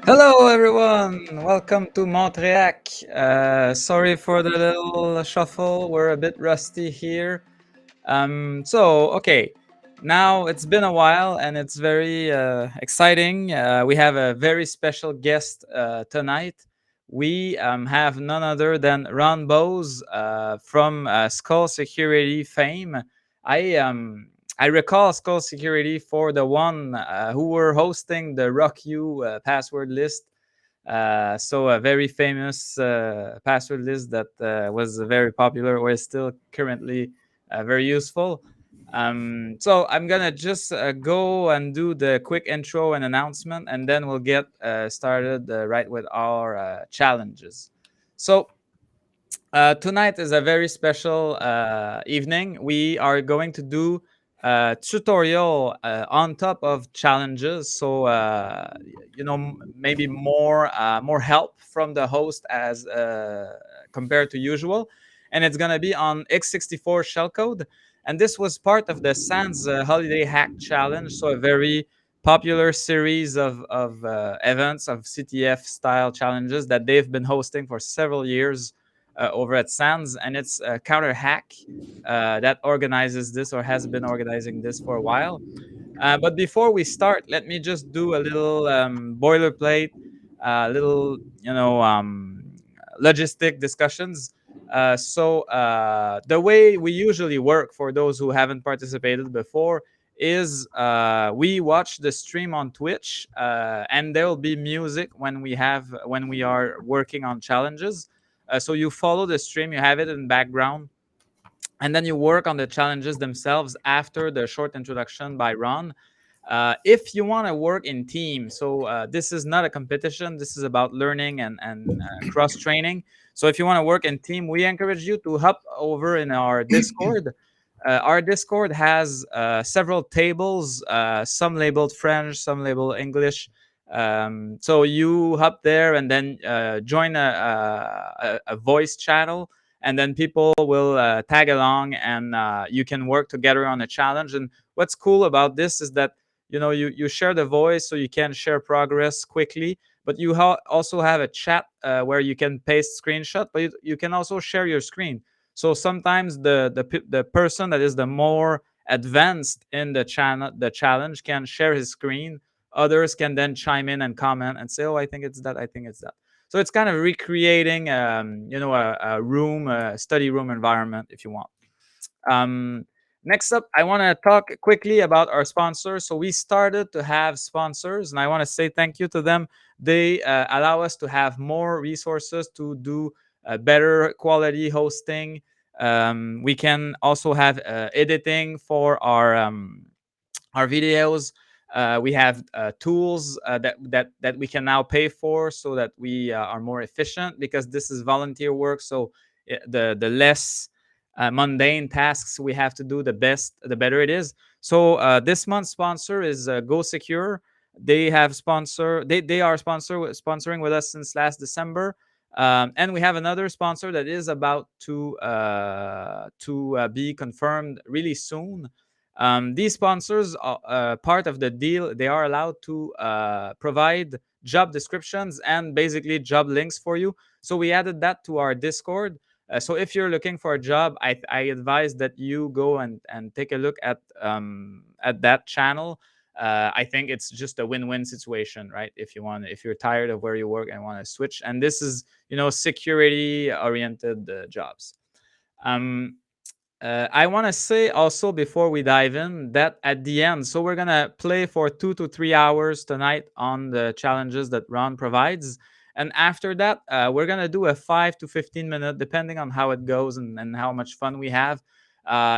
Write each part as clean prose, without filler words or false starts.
Hello, everyone. Welcome to Montreal. Sorry for the little shuffle. We're a bit rusty here. Okay. Now it's been a while and it's very exciting. We have a very special guest tonight. We have none other than Ron Bose from Skull Security fame. I um, I recall Skull Security for the one who were hosting the Rock You password list. So a very famous password list that was very popular or is still currently very useful. So I'm gonna just go and do the quick intro and announcement, and then we'll get started right with our challenges. So tonight is a very special evening. We are going to do a tutorial on top of challenges. So maybe more help from the host as compared to usual, and it's gonna be on x64 shellcode. And this was part of the Sans Holiday Hack Challenge, so a very popular series of events of CTF style challenges that they've been hosting for several years over at Sands, and it's Counter Hack that organizes this or has been organizing this for a while. But before we start, let me just do a little boilerplate, little logistic discussions. The way we usually work for those who haven't participated before is we watch the stream on Twitch, and there will be music when we are working on challenges. So you follow the stream, you have it in background, and then you work on the challenges themselves after the short introduction by Ron. If you want to work in team, so this is not a competition, this is about learning and cross training. So if you want to work in team, we encourage you to hop over in our Discord. Our Discord has several tables, some labeled French, some labeled English. So you hop there and then join a voice channel, and then people will tag along, and you can work together on a challenge. And what's cool about this is that you share the voice, so you can share progress quickly, but you also have a chat where you can paste screenshot, but you can also share your screen. So sometimes the person that is the more advanced in the challenge can share his screen. Others can then chime in and comment and say, oh, I think it's that, I think it's that. So it's kind of recreating a room, a study room environment, if you want. um, Next up, I want to talk quickly about our sponsors. So we started to have sponsors, and I want to say thank you to them. They allow us to have more resources to do better quality hosting. We can also have editing for our videos. We have tools that we can now pay for, so that we are more efficient, because this is volunteer work. So the less mundane tasks we have to do, the better it is. So this month's sponsor is Go Secure. They are sponsoring with us since last December. And we have another sponsor that is about to be confirmed really soon. These sponsors are part of the deal. They are allowed to provide job descriptions and basically job links for you. So we added that to our Discord. So if you're looking for a job, I advise that you go and take a look at that channel. I think it's just a win-win situation, right? If you're tired of where you work and want to switch, and this is security-oriented jobs. Um, I want to say also, before we dive in, that at the end, so we're gonna play for 2 to 3 hours tonight on the challenges that Ron provides, and after that, we're gonna do a 5 to 15 minute, depending on how it goes and how much fun we have,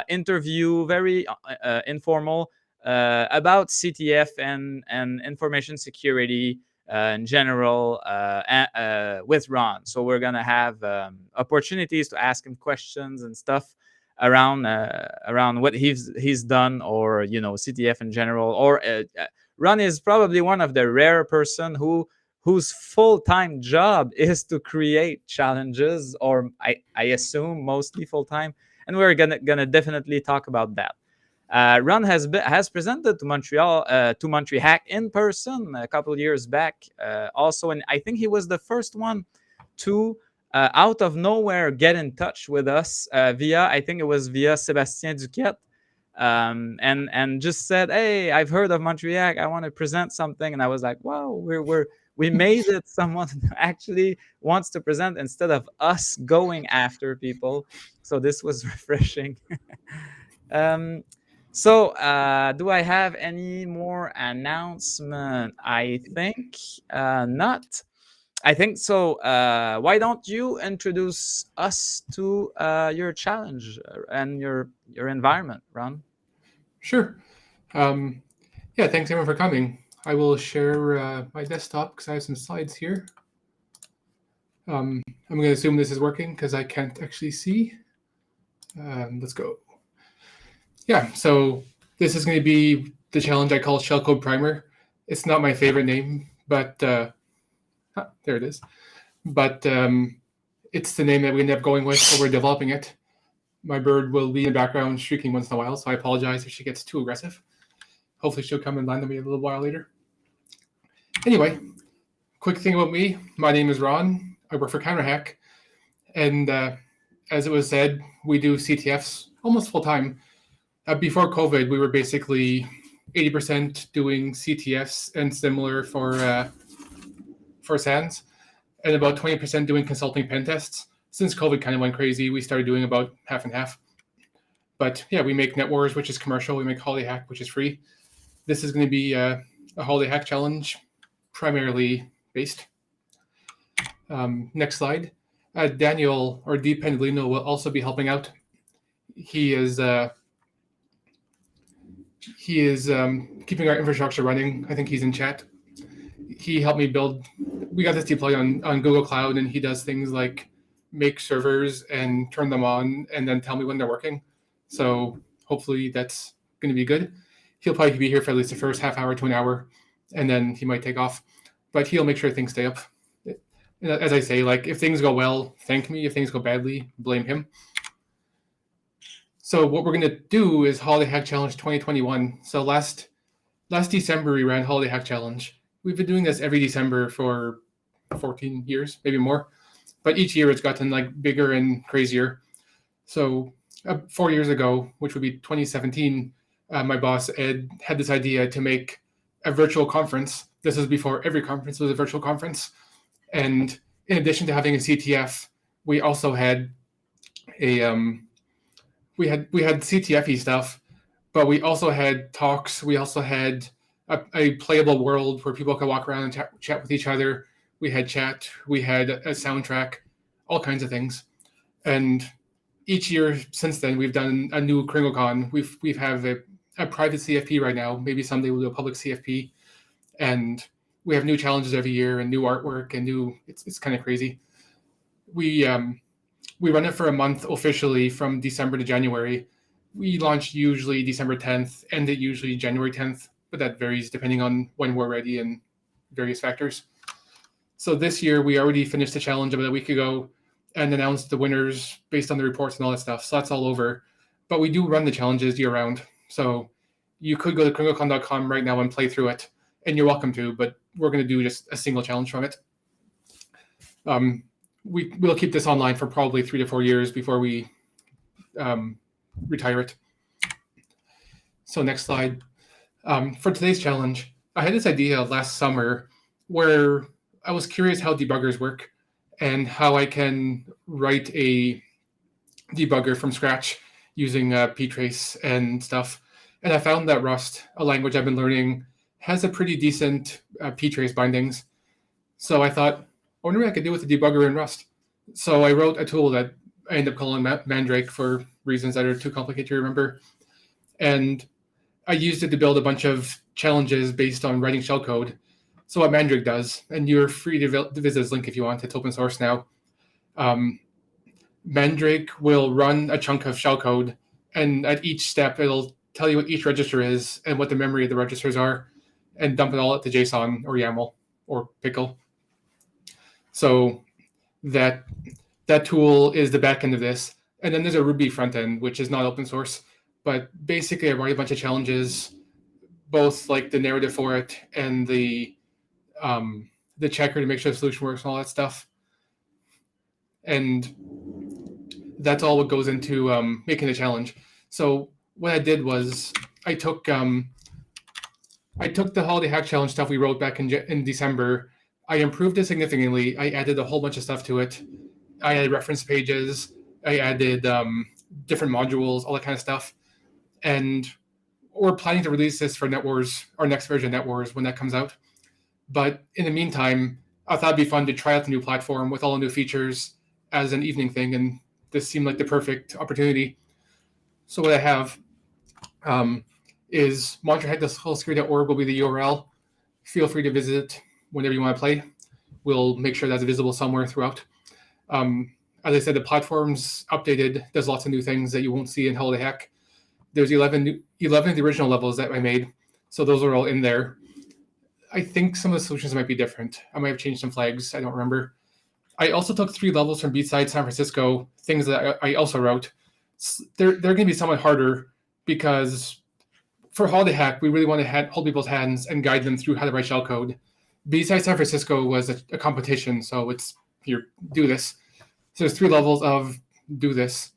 interview, very informal, about CTF and information security in general, with Ron. So we're gonna have opportunities to ask him questions and stuff around what he's done, or CTF in general. Or Ron is probably one of the rare person whose full-time job is to create challenges, or I assume mostly full-time, and we're gonna definitely talk about that. Ron has presented to Montreal to Montreal in person a couple of years back. Also, and I think he was the first one to out of nowhere get in touch with us via, I think it was via Sébastien Duquette, and just said, "Hey, I've heard of Montreal. I want to present something." And I was like, "Wow, we made it. Someone actually wants to present instead of us going after people." So this was refreshing. um, do I have any more announcement? I think not. I think so. Why don't you introduce us to your challenge and your environment, Ron? Sure. Um, yeah, thanks everyone for coming. I will share my desktop because I have some slides here. I'm going to assume this is working because I can't actually see. Let's go. Yeah, so this is going to be the challenge I call Shellcode Primer. It's not my favorite name, but there it is. But it's the name that we end up going with while we're developing it. My bird will be in the background shrieking once in a while, so I apologize if she gets too aggressive. Hopefully she'll come and land on me a little while later. Anyway, quick thing about me. My name is Ron. I work for CounterHack. And as it was said, we do CTFs almost full time. Before COVID, we were basically 80% doing CTFs and similar for SANS, and about 20% doing consulting pen tests. Since COVID kind of went crazy, we started doing about half and half. But yeah, we make NetWars, which is commercial. We make Holiday Hack, which is free. This is going to be a Holiday Hack challenge, primarily based. Next slide. Daniel or D Pendolino will also be helping out. He is keeping our infrastructure running. I think he's in chat. He helped me build. We got this deployed on Google Cloud, and he does things like make servers and turn them on, and then tell me when they're working. So hopefully that's going to be good. He'll probably be here for at least the first half hour to an hour, and then he might take off. But he'll make sure things stay up. As I say, like if things go well, thank me. If things go badly, blame him. So what we're going to do is Holiday Hack Challenge 2021. So last December we ran Holiday Hack Challenge. We've been doing this every December for 14 years, maybe more. But each year it's gotten like bigger and crazier. So 4 years ago, which would be 2017, my boss Ed had this idea to make a virtual conference. This was before every conference was a virtual conference. And in addition to having a CTF, we also had a we had CTF-y stuff, but we also had talks. We also had a playable world where people could walk around and chat with each other. We had chat. We had a soundtrack, all kinds of things. And each year since then, we've done a new KringoCon. We have a private CFP right now. Maybe someday we'll do a public CFP, and we have new challenges every year and new artwork and new. It's kind of crazy. We run it for a month officially from December to January. We launch usually December 10th, end it usually January 10th, but that varies depending on when we're ready and various factors. So this year we already finished the challenge about a week ago and announced the winners based on the reports and all that stuff. So that's all over. But we do run the challenges year round. So you could go to kringocon.com right now and play through it, and you're welcome to, but we're going to do just a single challenge from it. We'll keep this online for probably 3 to 4 years before we retire it. So next slide. For today's challenge, I had this idea last summer where I was curious how debuggers work and how I can write a debugger from scratch using ptrace and stuff. And I found that Rust, a language I've been learning, has a pretty decent ptrace bindings. So I thought, I wonder what I could do with a debugger in Rust. So I wrote a tool that I ended up calling Mandrake for reasons that are too complicated to remember. And I used it to build a bunch of challenges based on writing shellcode. So what Mandrake does, and you're free to visit this link if you want, it's open source now. Mandrake will run a chunk of shellcode, and at each step, it'll tell you what each register is and what the memory of the registers are, and dump it all into JSON or YAML or Pickle. So that tool is the back end of this. And then there's a Ruby front end, which is not open source, But basically, I write a bunch of challenges, both like the narrative for it and the checker to make sure the solution works and all that stuff. And that's all what goes into making the challenge. So what I did was I took the holiday hack challenge stuff we wrote back in December. I improved it significantly. I added a whole bunch of stuff to it. I added reference pages. I added different modules, all that kind of stuff. And we're planning to release this for NetWars, our next version of NetWars when that comes out. But in the meantime, I thought it'd be fun to try out the new platform with all the new features as an evening thing, and this seemed like the perfect opportunity. So what I have is monterhead.hullsecurity.org will be the URL. Feel free to visit it whenever you want to play. We'll make sure that's visible somewhere throughout. As I said, the platform's updated. There's lots of new things that you won't see in Holiday Hack. There's 11 of the original levels that I made, so those are all in there. I think some of the solutions might be different. I might have changed some flags. I don't remember. I also took 3 levels from Beachside San Francisco, things that I also wrote. They're going to be somewhat harder because for Holiday Hack, we really want to hold people's hands and guide them through how to write shellcode. Beachside San Francisco was a competition, so it's here, do this. So there's 3 levels of do this.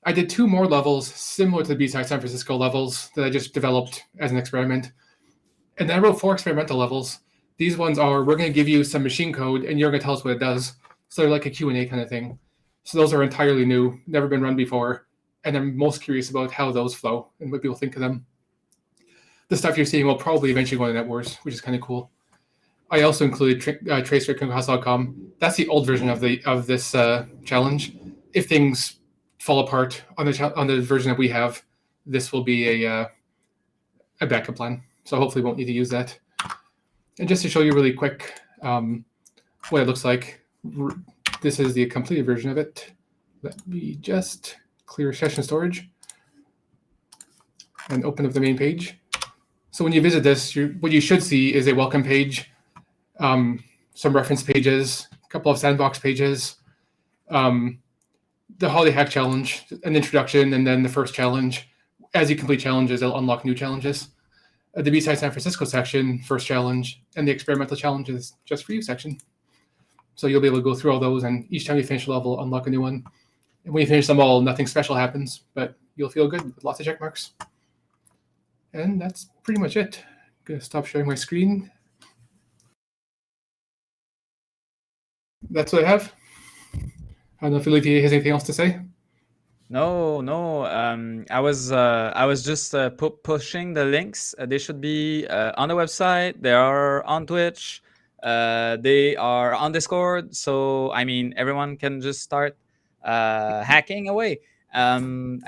I did 2 more levels similar to the Beachside San Francisco levels that I just developed as an experiment. And then I wrote 4 experimental levels. These ones are, we're going to give you some machine code and you're going to tell us what it does. So they're like a Q&A kind of thing. So those are entirely new, never been run before. And I'm most curious about how those flow and what people think of them. The stuff you're seeing will probably eventually go to NetWars, which is kind of cool. I also included tracer@concast.com. That's the old version of this challenge. If things fall apart on the version that we have, this will be a backup plan. So hopefully we won't need to use that. And just to show you really quick what it looks like, this is the completed version of it. Let me just clear session storage and open up the main page. So when you visit this, what you should see is a welcome page, some reference pages, a couple of sandbox pages, the Holiday Hack Challenge, an introduction, and then the first challenge. As you complete challenges, it'll unlock new challenges. The B-Side San Francisco section, first challenge, and the experimental challenges just for you section. So you'll be able to go through all those, and each time you finish a level, unlock a new one. And when you finish them all, nothing special happens, but you'll feel good with lots of check marks. And that's pretty much it. I'm going to stop sharing my screen. That's what I have. I don't know if Olivier has anything else to say. No. I was just pushing the links. They should be on the website. They are on Twitch. They are on Discord. So I mean, everyone can just start hacking away. And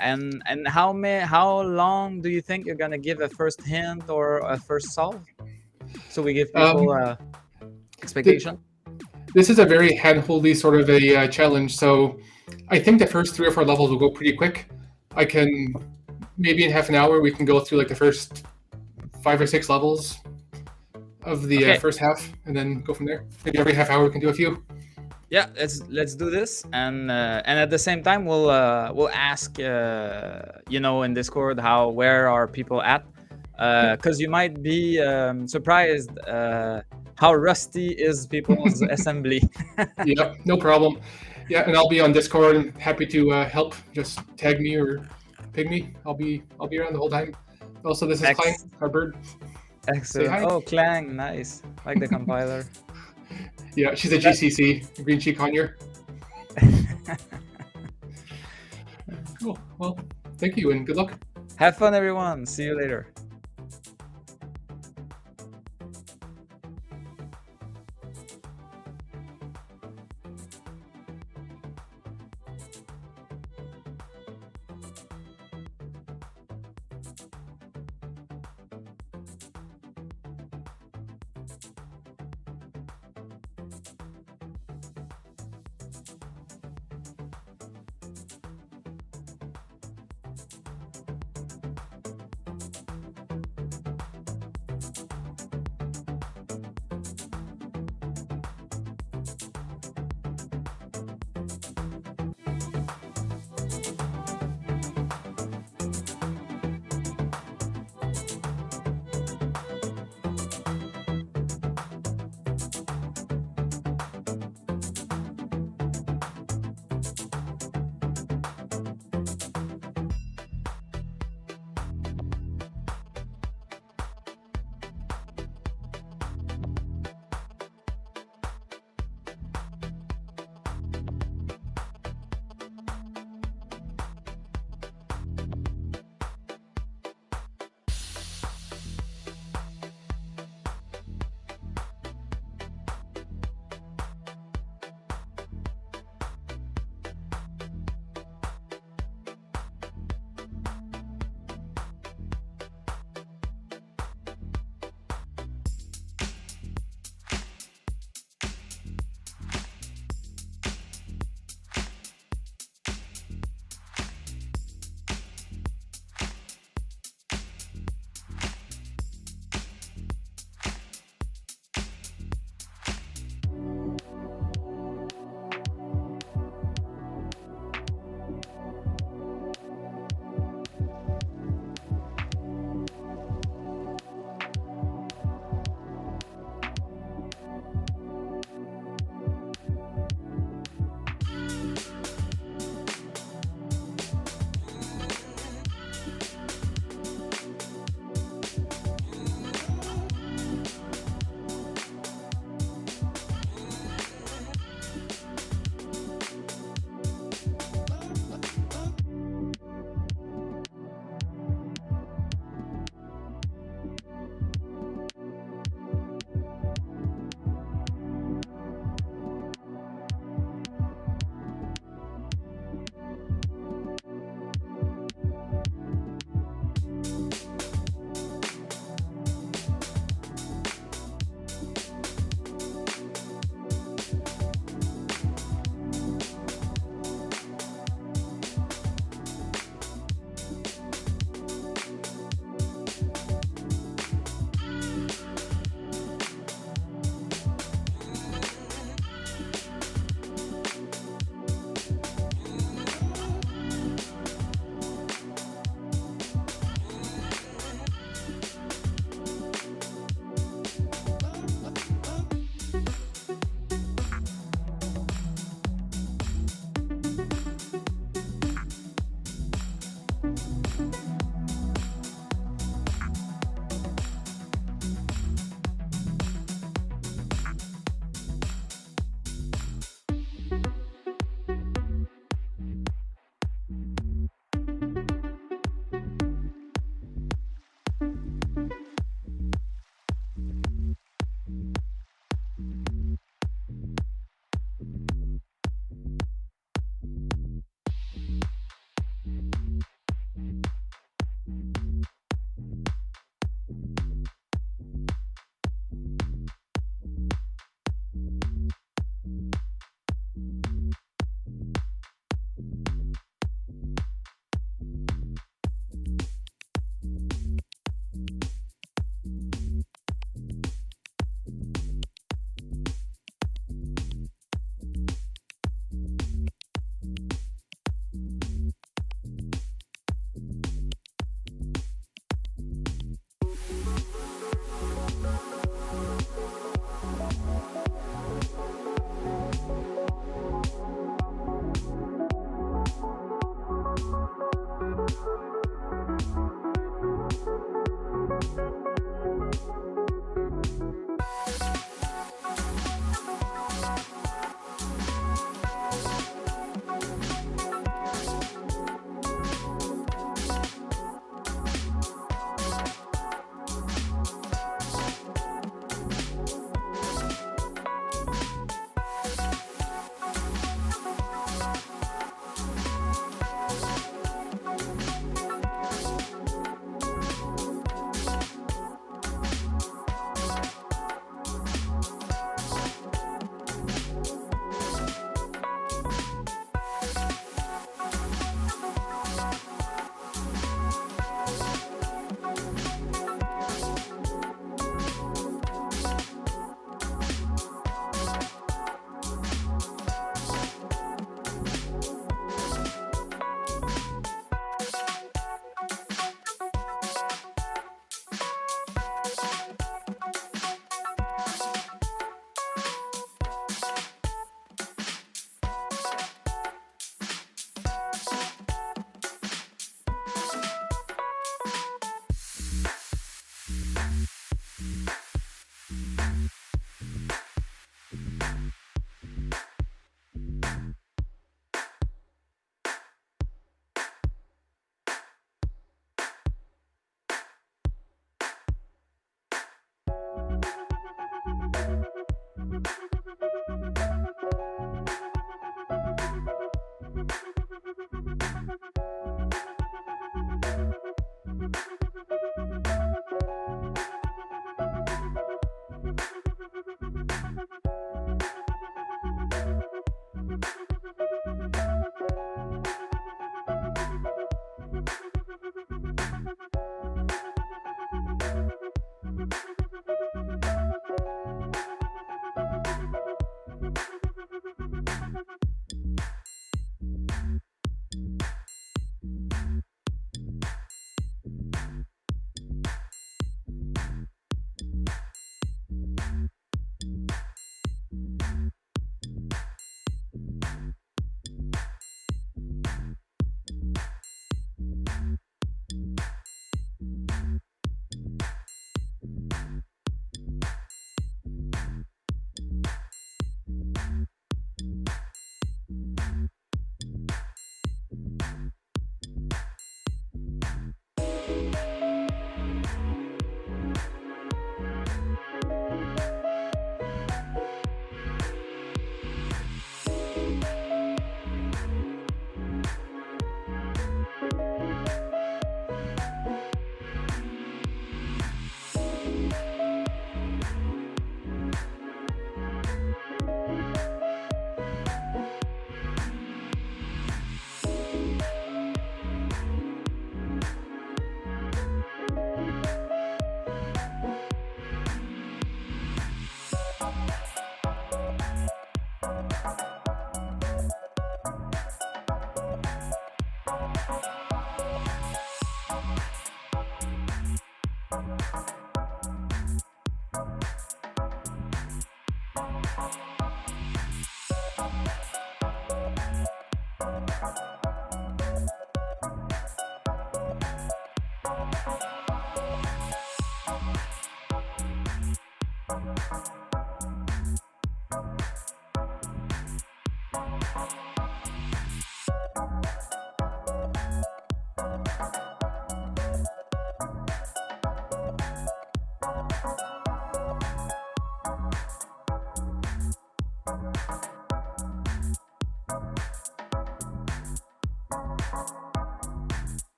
how long do you think you're gonna give a first hint or a first solve? So we give people expectation. This is a very handholdy sort of a challenge. So I think the first 3 or 4 levels will go pretty quick. I can, maybe in half an hour, we can go through like the first 5 or 6 levels of the first half and then go from there. Maybe every half hour we can do a few. Yeah, let's do this, and at the same time we'll ask in Discord where are people at, because you might be surprised how rusty is people's assembly. Yep, no problem. Yeah, and I'll be on Discord and happy to help. Just tag me or ping me. I'll be around the whole time. Also, this is Clang, our bird. Excellent. Say hi. Oh, Clang, nice. Like the compiler. Yeah, she's a GCC, a Green Cheek Conure. Cool. Well, thank you and good luck. Have fun, everyone. See you later.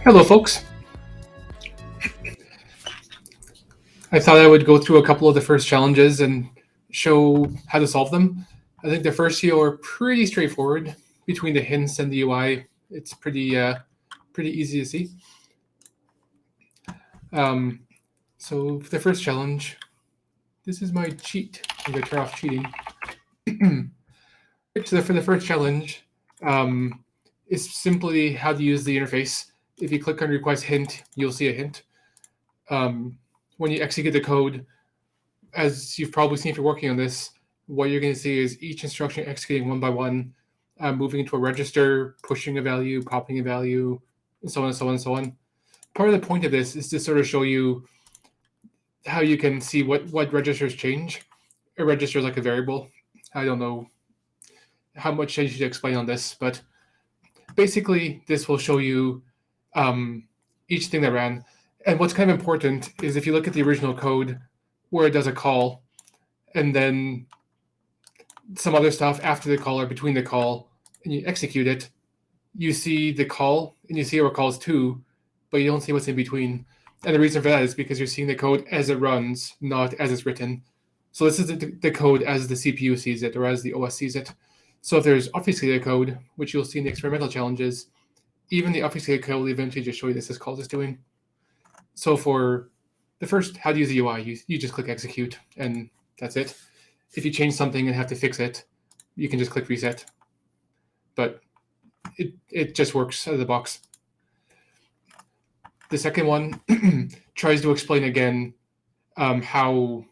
Hello, folks. I thought I would go through a couple of the first challenges and show how to solve them. I think the first few are pretty straightforward. Between the hints and the UI, it's pretty easy to see. So for the first challenge, this is my cheat. I'm going to turn off cheating. So for the first challenge, is simply how to use the interface. If you click on request hint, you'll see a hint. When you execute the code, as you've probably seen if you're working on this, what you're going to see is each instruction executing one by one, moving into a register, pushing a value, popping a value, and so on and so on and so on. Part of the point of this is to sort of show you how you can see what registers change. A register is like a variable. I don't know how much I should explain on this, but basically this will show you each thing that ran. And what's kind of important is if you look at the original code where it does a call and then some other stuff after the call or between the call, and you execute it, you see the call and you see where it calls to, but you don't see what's in between. And the reason for that is because you're seeing the code as it runs, not as it's written. So this is the code as the CPU sees it or as the OS sees it. So if there's obfuscated code, which you'll see in the experimental challenges, even the obfuscated code will eventually just show you this call is doing. So for the first, how to use the UI, you just click execute and that's it. If you change something and have to fix it, you can just click reset. But it just works out of the box. The second one tries to explain again how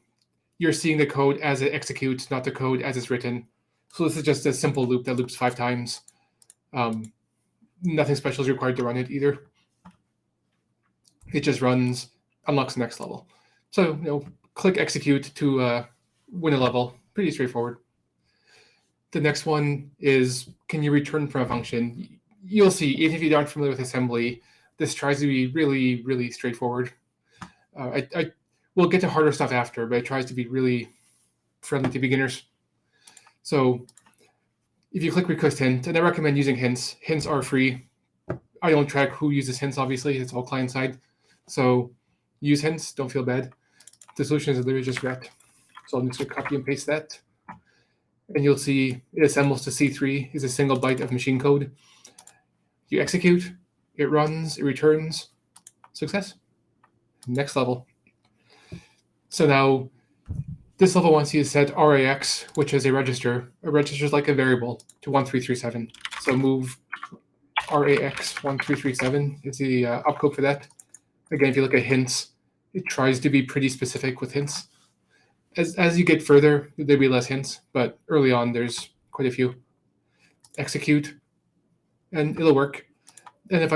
you're seeing the code as it executes, not the code as it's written. So this is just a simple loop that loops 5 times. Nothing special is required to run it either. It just runs, unlocks the next level. So click execute to win a level. Pretty straightforward. The next one is, can you return from a function? You'll see, even if you aren't familiar with assembly, this tries to be really, really straightforward. I will get to harder stuff after, but it tries to be really friendly to beginners. So if you click request hint, and I recommend using hints. Hints are free. I don't track who uses hints, obviously. It's all client side. So use hints, don't feel bad. The solution is literally just ret. So I'm just going to copy and paste that. And you'll see it assembles to C3 is a single byte of machine code. You execute, it runs, it returns. Success. Next level. So now this level wants you to set RAX, which is a register. A register is like a variable to 1337. So move RAX 1337 is the opcode for that. Again, if you look at hints, it tries to be pretty specific with hints. As you get further, there'll be less hints, but early on, there's quite a few. Execute, and it'll work. And if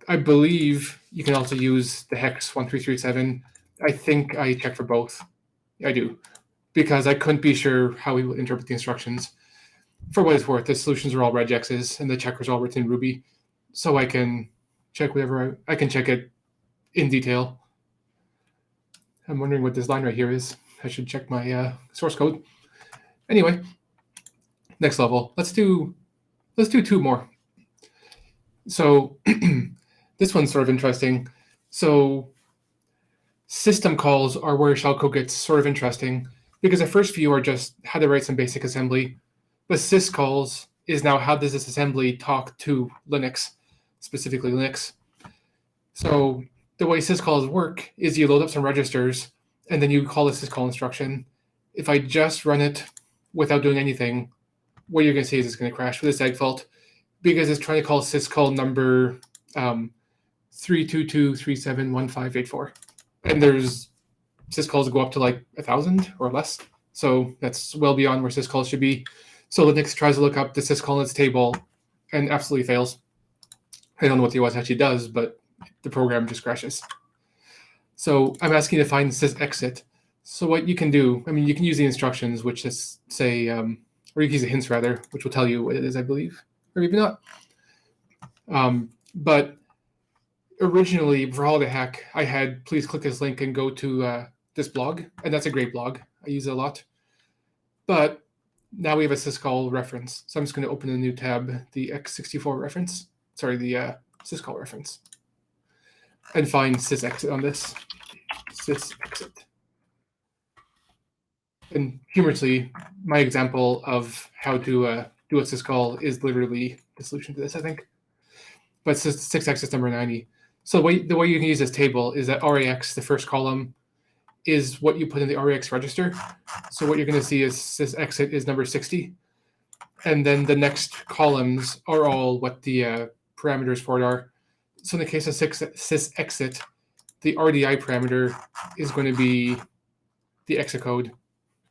I believe you can also use the hex 1337. I think I checked for both. I do, because I couldn't be sure how we will interpret the instructions. For what it's worth, the solutions are all regexes, and the checkers are all written in Ruby, so I can check whatever I can check it in detail. I'm wondering what this line right here is. I should check my source code. Anyway, next level. Let's do 2 more. So this one's sort of interesting. So system calls are where shellcode gets sort of interesting because the first few are just how to write some basic assembly. But syscalls is now how does this assembly talk to Linux, specifically Linux. So the way syscalls work is you load up some registers and then you call the syscall instruction. If I just run it without doing anything, what you're going to see is it's going to crash with this egg fault because it's trying to call syscall number 322371584. And there's syscalls that go up to like 1,000 or less. So that's well beyond where syscalls should be. So Linux tries to look up the syscall in its table and absolutely fails. I don't know what the OS actually does, but the program just crashes. So I'm asking you to find sysexit. So what you can do, I mean, you can use the instructions, which is say, or you can use the hints rather, which will tell you what it is, I believe, or maybe not. But originally, for Holiday Hack, I had please click this link and go to this blog, and that's a great blog. I use it a lot. But now we have a syscall reference. So I'm just going to open a new tab, the x64 reference. Sorry, the syscall reference. and find sysexit on this. Sysexit. And humorously, my example of how to do a syscall is literally the solution to this, I think. But sysexit number 90. So the way you can use this table is that RAX, the first column, is what you put in the RAX register. So what you're going to see is sysexit is number 60. And then the next columns are all what the parameters for it are. So in the case of sysexit, the RDI parameter is going to be the exit code,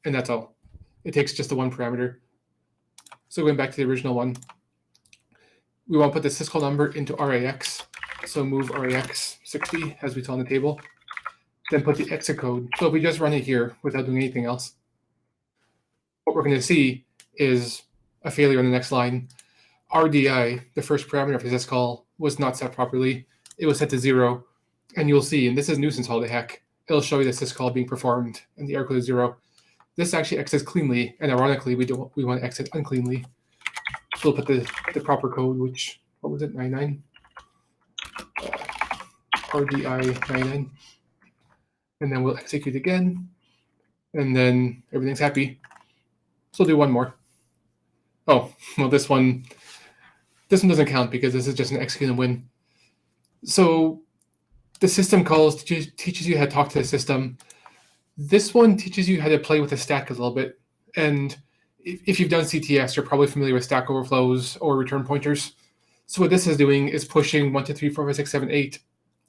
and that's all. It takes just the one parameter. So going back to the original one, we want to put the syscall number into RAX. So move RAX 60 as we saw on the table. Then put the exit code. So if we just run it here without doing anything else, what we're going to see is a failure on the next line. RDI, the first parameter of the syscall, was not set properly. It was set to 0. And you'll see, and this is nuisance holiday hack, it'll show you the syscall being performed and the error code is 0. This actually exits cleanly, and ironically, we want to exit uncleanly. So we'll put the proper code, which, what was it, 99? RDI 99. And then we'll execute again, and then everything's happy. So we'll do one more. Oh, well, this one doesn't count because this is just an execute and win. So the system calls teaches you how to talk to the system. This one teaches you how to play with the stack a little bit. And if you've done CTS, you're probably familiar with stack overflows or return pointers. So what this is doing is pushing 1, 2, 3, 4, 5, 6, 7, 8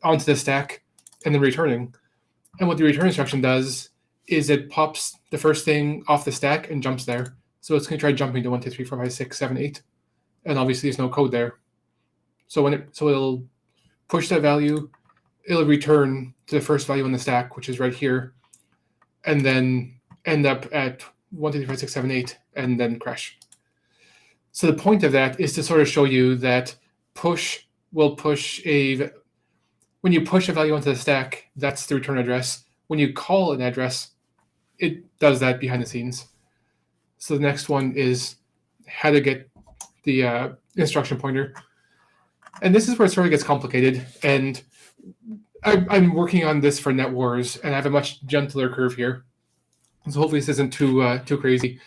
onto the stack and then returning. And what the return instruction does is it pops the first thing off the stack and jumps there. So it's going to try jumping to 1, 2, 3, 4, 5, 6, 7, 8. And obviously there's no code there. So it'll push that value, it'll return to the first value on the stack, which is right here, and then end up at 1, 2, 3, 4, 5, 6, 7, 8, and then crash. So the point of that is to sort of show you that push will push when you push a value onto the stack, that's the return address. When you call an address, it does that behind the scenes. So the next one is how to get the instruction pointer. And this is where it sort of gets complicated. And I'm working on this for NetWars, and I have a much gentler curve here. So hopefully this isn't too crazy.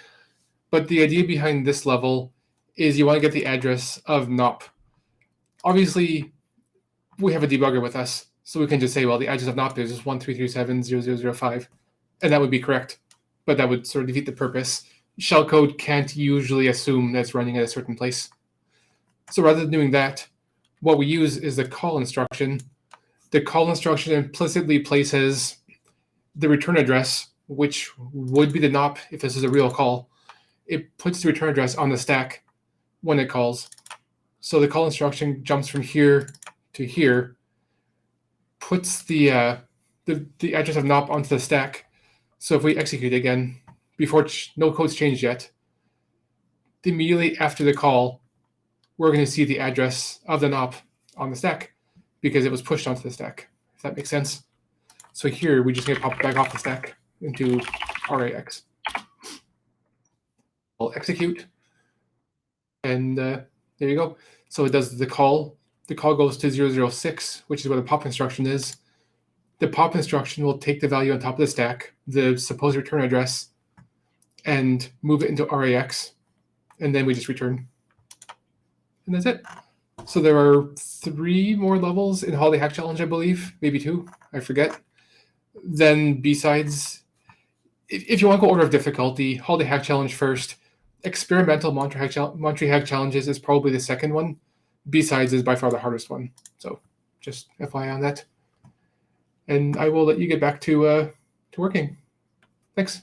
But the idea behind this level is you want to get the address of NOP. Obviously, we have a debugger with us, so we can just say, well, the address of NOP is 13370005, and that would be correct. But that would sort of defeat the purpose. Shellcode can't usually assume that it's running at a certain place. So rather than doing that, what we use is the call instruction. The call instruction implicitly places the return address, which would be the NOP if this is a real call. It puts the return address on the stack when it calls. So the call instruction jumps from here to here, puts the address of NOP onto the stack. So if we execute again, before no code's changed yet, immediately after the call, we're going to see the address of the NOP on the stack because it was pushed onto the stack, if that makes sense. So here, we just get popped back off the stack into RAX. I'll execute, and there you go. So it does the call. The call goes to 006, which is what the pop instruction is. The pop instruction will take the value on top of the stack, the supposed return address, and move it into RAX, and then we just return. And that's it. So there are 3 more levels in Holiday Hack Challenge, I believe, maybe 2, I forget. Then B-sides, if you want to go order of difficulty, Holiday Hack Challenge first. Experimental Monterey Hack Challenges is probably the second one. B-sides is by far the hardest one. So just FYI on that. And I will let you get back to working. Thanks.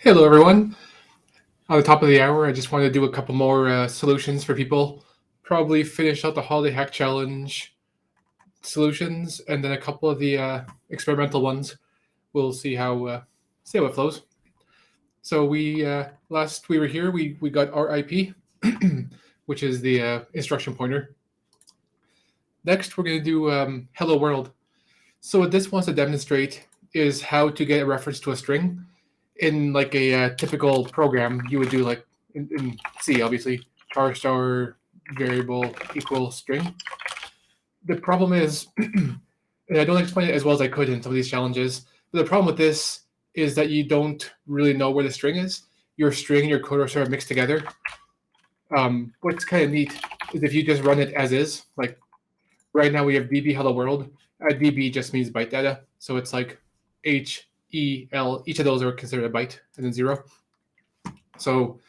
Hello, everyone. On the top of the hour, I just wanted to do a couple more solutions for people. Probably finish out the Holiday Hack Challenge solutions, and then a couple of the experimental ones. We'll see how it flows. So we last we were here, we got RIP, which is the instruction pointer. Next, we're going to do Hello World. So what this wants to demonstrate is how to get a reference to a string in like a typical program. You would do like in C, obviously, char variable equal string. The problem is, and I don't explain it as well as I could in some of these challenges, but the problem with this is that you don't really know where the string is. Your string and your code are sort of mixed together. What's kind of neat is if you just run it as is, like Right now we have db hello world. db just means byte data, so it's like h, e, l. Each of those are considered a byte, and then 0. So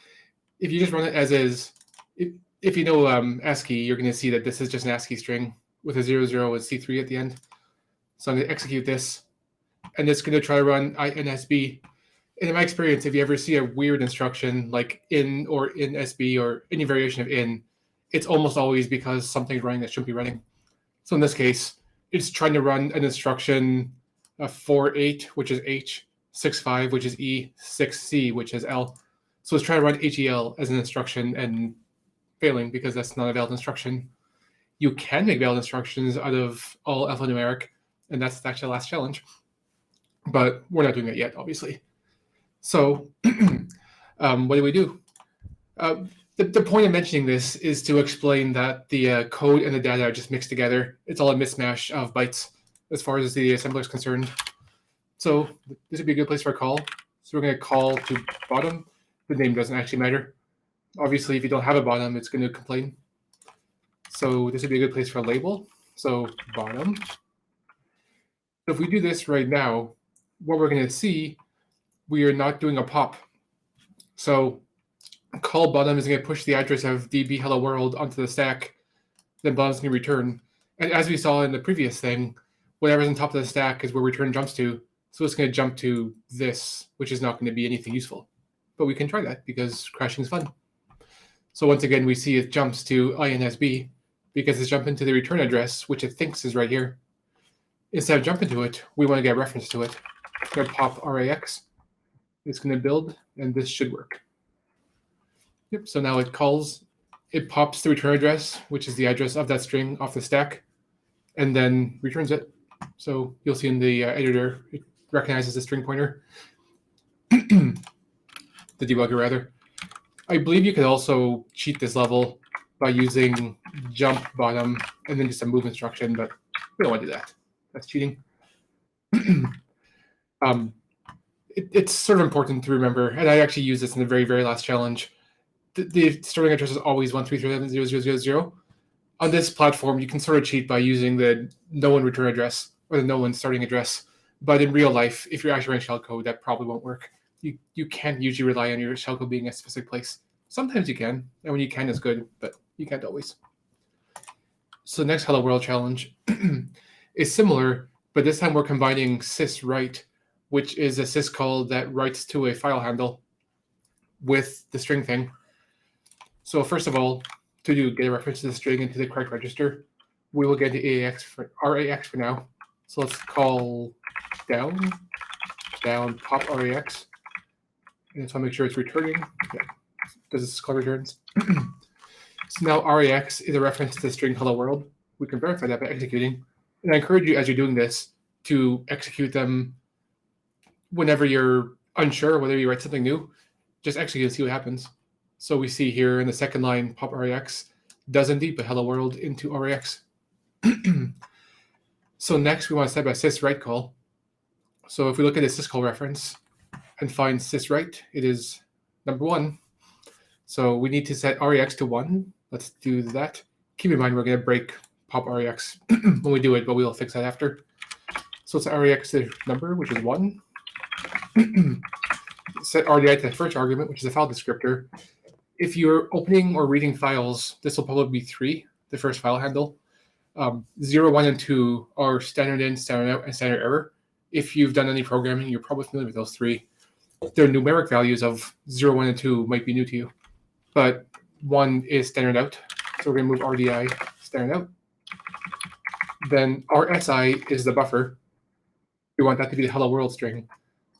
if you just run it as is, if you know ASCII, you're going to see that this is just an ASCII string with a 00 and C3 at the end. So I'm going to execute this, and it's going to try to run INSB. And in my experience, if you ever see a weird instruction like in or in SB or any variation of in, it's almost always because something's running that shouldn't be running. So in this case, it's trying to run an instruction 4.8, which is H, 6.5, which is E, 6C, which is L. So it's trying to run HEL as an instruction and failing because that's not a valid instruction. You can make valid instructions out of all alphanumeric, and that's actually the last challenge. But we're not doing it yet, obviously. So what do we do? The point of mentioning this is to explain that the code and the data are just mixed together. It's all a mismatch of bytes as far as the assembler is concerned. So this would be a good place for a call. So we're going to call to bottom. The name doesn't actually matter. Obviously, if you don't have a bottom, it's going to complain. So this would be a good place for a label. So bottom. So if we do this right now, what we're going to see, we are not doing a pop. So call bottom is going to push the address of db hello world onto the stack. Then bottom is going to return. And as we saw in the previous thing, whatever's on top of the stack is where return jumps to. So it's going to jump to this, which is not going to be anything useful. But we can try that because crashing is fun. So once again, we see it jumps to INSB because it's jumping to the return address, which it thinks is right here. Instead of jumping to it, we want to get a reference to it. It's going to pop RAX. It's going to build, and this should work. Yep, so now it calls, it pops the return address, which is the address of that string off the stack, and then returns it. So you'll see in the editor, it recognizes the string pointer, the debugger rather. I believe you could also cheat this level by using jump bottom and then just a move instruction, but we don't want to do that. That's cheating. It's sort of important to remember, and I actually use this in the very, very last challenge. The starting address is always 133.7.0.0.0. On this platform, you can sort of cheat by using the no one return address or the no one starting address. But in real life, if you're actually running shellcode, that probably won't work. You can't usually rely on your shellcode being a specific place. Sometimes you can, and when you can, it's good, but you can't always. So the next Hello World challenge is similar, but this time we're combining syswrite, which is a syscall that writes to a file handle with the string thing. So first of all, to get a reference to the string into the correct register, we will get the RAX for now. So let's call down pop RAX. And so I'll make sure it's returning. Yeah, because this call returns. So now RAX is a reference to the string hello world. We can verify that by executing. And I encourage you, as you're doing this, to execute them whenever you're unsure whether you write something new. Just execute and see what happens. So we see here in the second line, pop RAX does indeed put hello world into RAX. So next we want to set up a syswrite call. So if we look at the syscall reference and find syswrite, it is number 1. So we need to set RAX to 1. Let's do that. Keep in mind we're going to break pop RAX when we do it, but we'll fix that after. So it's RAX number, which is 1. Set RDI to the first argument, which is a file descriptor. If you're opening or reading files, this will probably be 3, the first file handle. 0, 1, and 2 are standard in, standard out, and standard error. If you've done any programming, you're probably familiar with those 3. Their numeric values of 0, 1, and 2 might be new to you, but 1 is standard out. So we're going to move RDI standard out. Then RSI is the buffer. We want that to be the hello world string.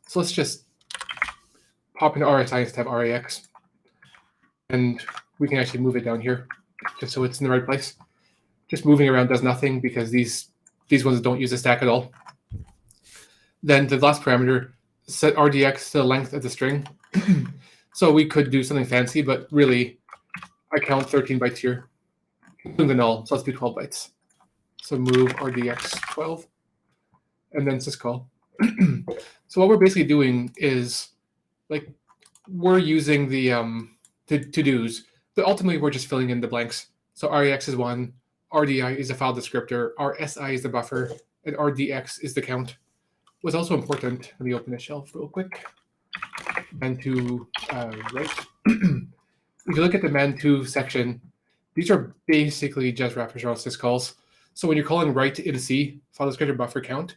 So let's just pop into RSI instead of RAX. And we can actually move it down here just so it's in the right place. Just moving around does nothing because these ones don't use the stack at all. Then the last parameter, set RDX to the length of the string. So we could do something fancy, but really I count 13 bytes here, including the null. So let's do 12 bytes. So move RDX 12 and then syscall. So what we're basically doing is like we're using the to-dos, but ultimately we're just filling in the blanks. So RAX is 1, RDI is the file descriptor, RSI is the buffer, and RDX is the count. What's also important, let me open the shelf real quick. Man2 right. If you look at the Man2 section, these are basically just wrappers around syscalls. So when you're calling write in C, file descriptor buffer count,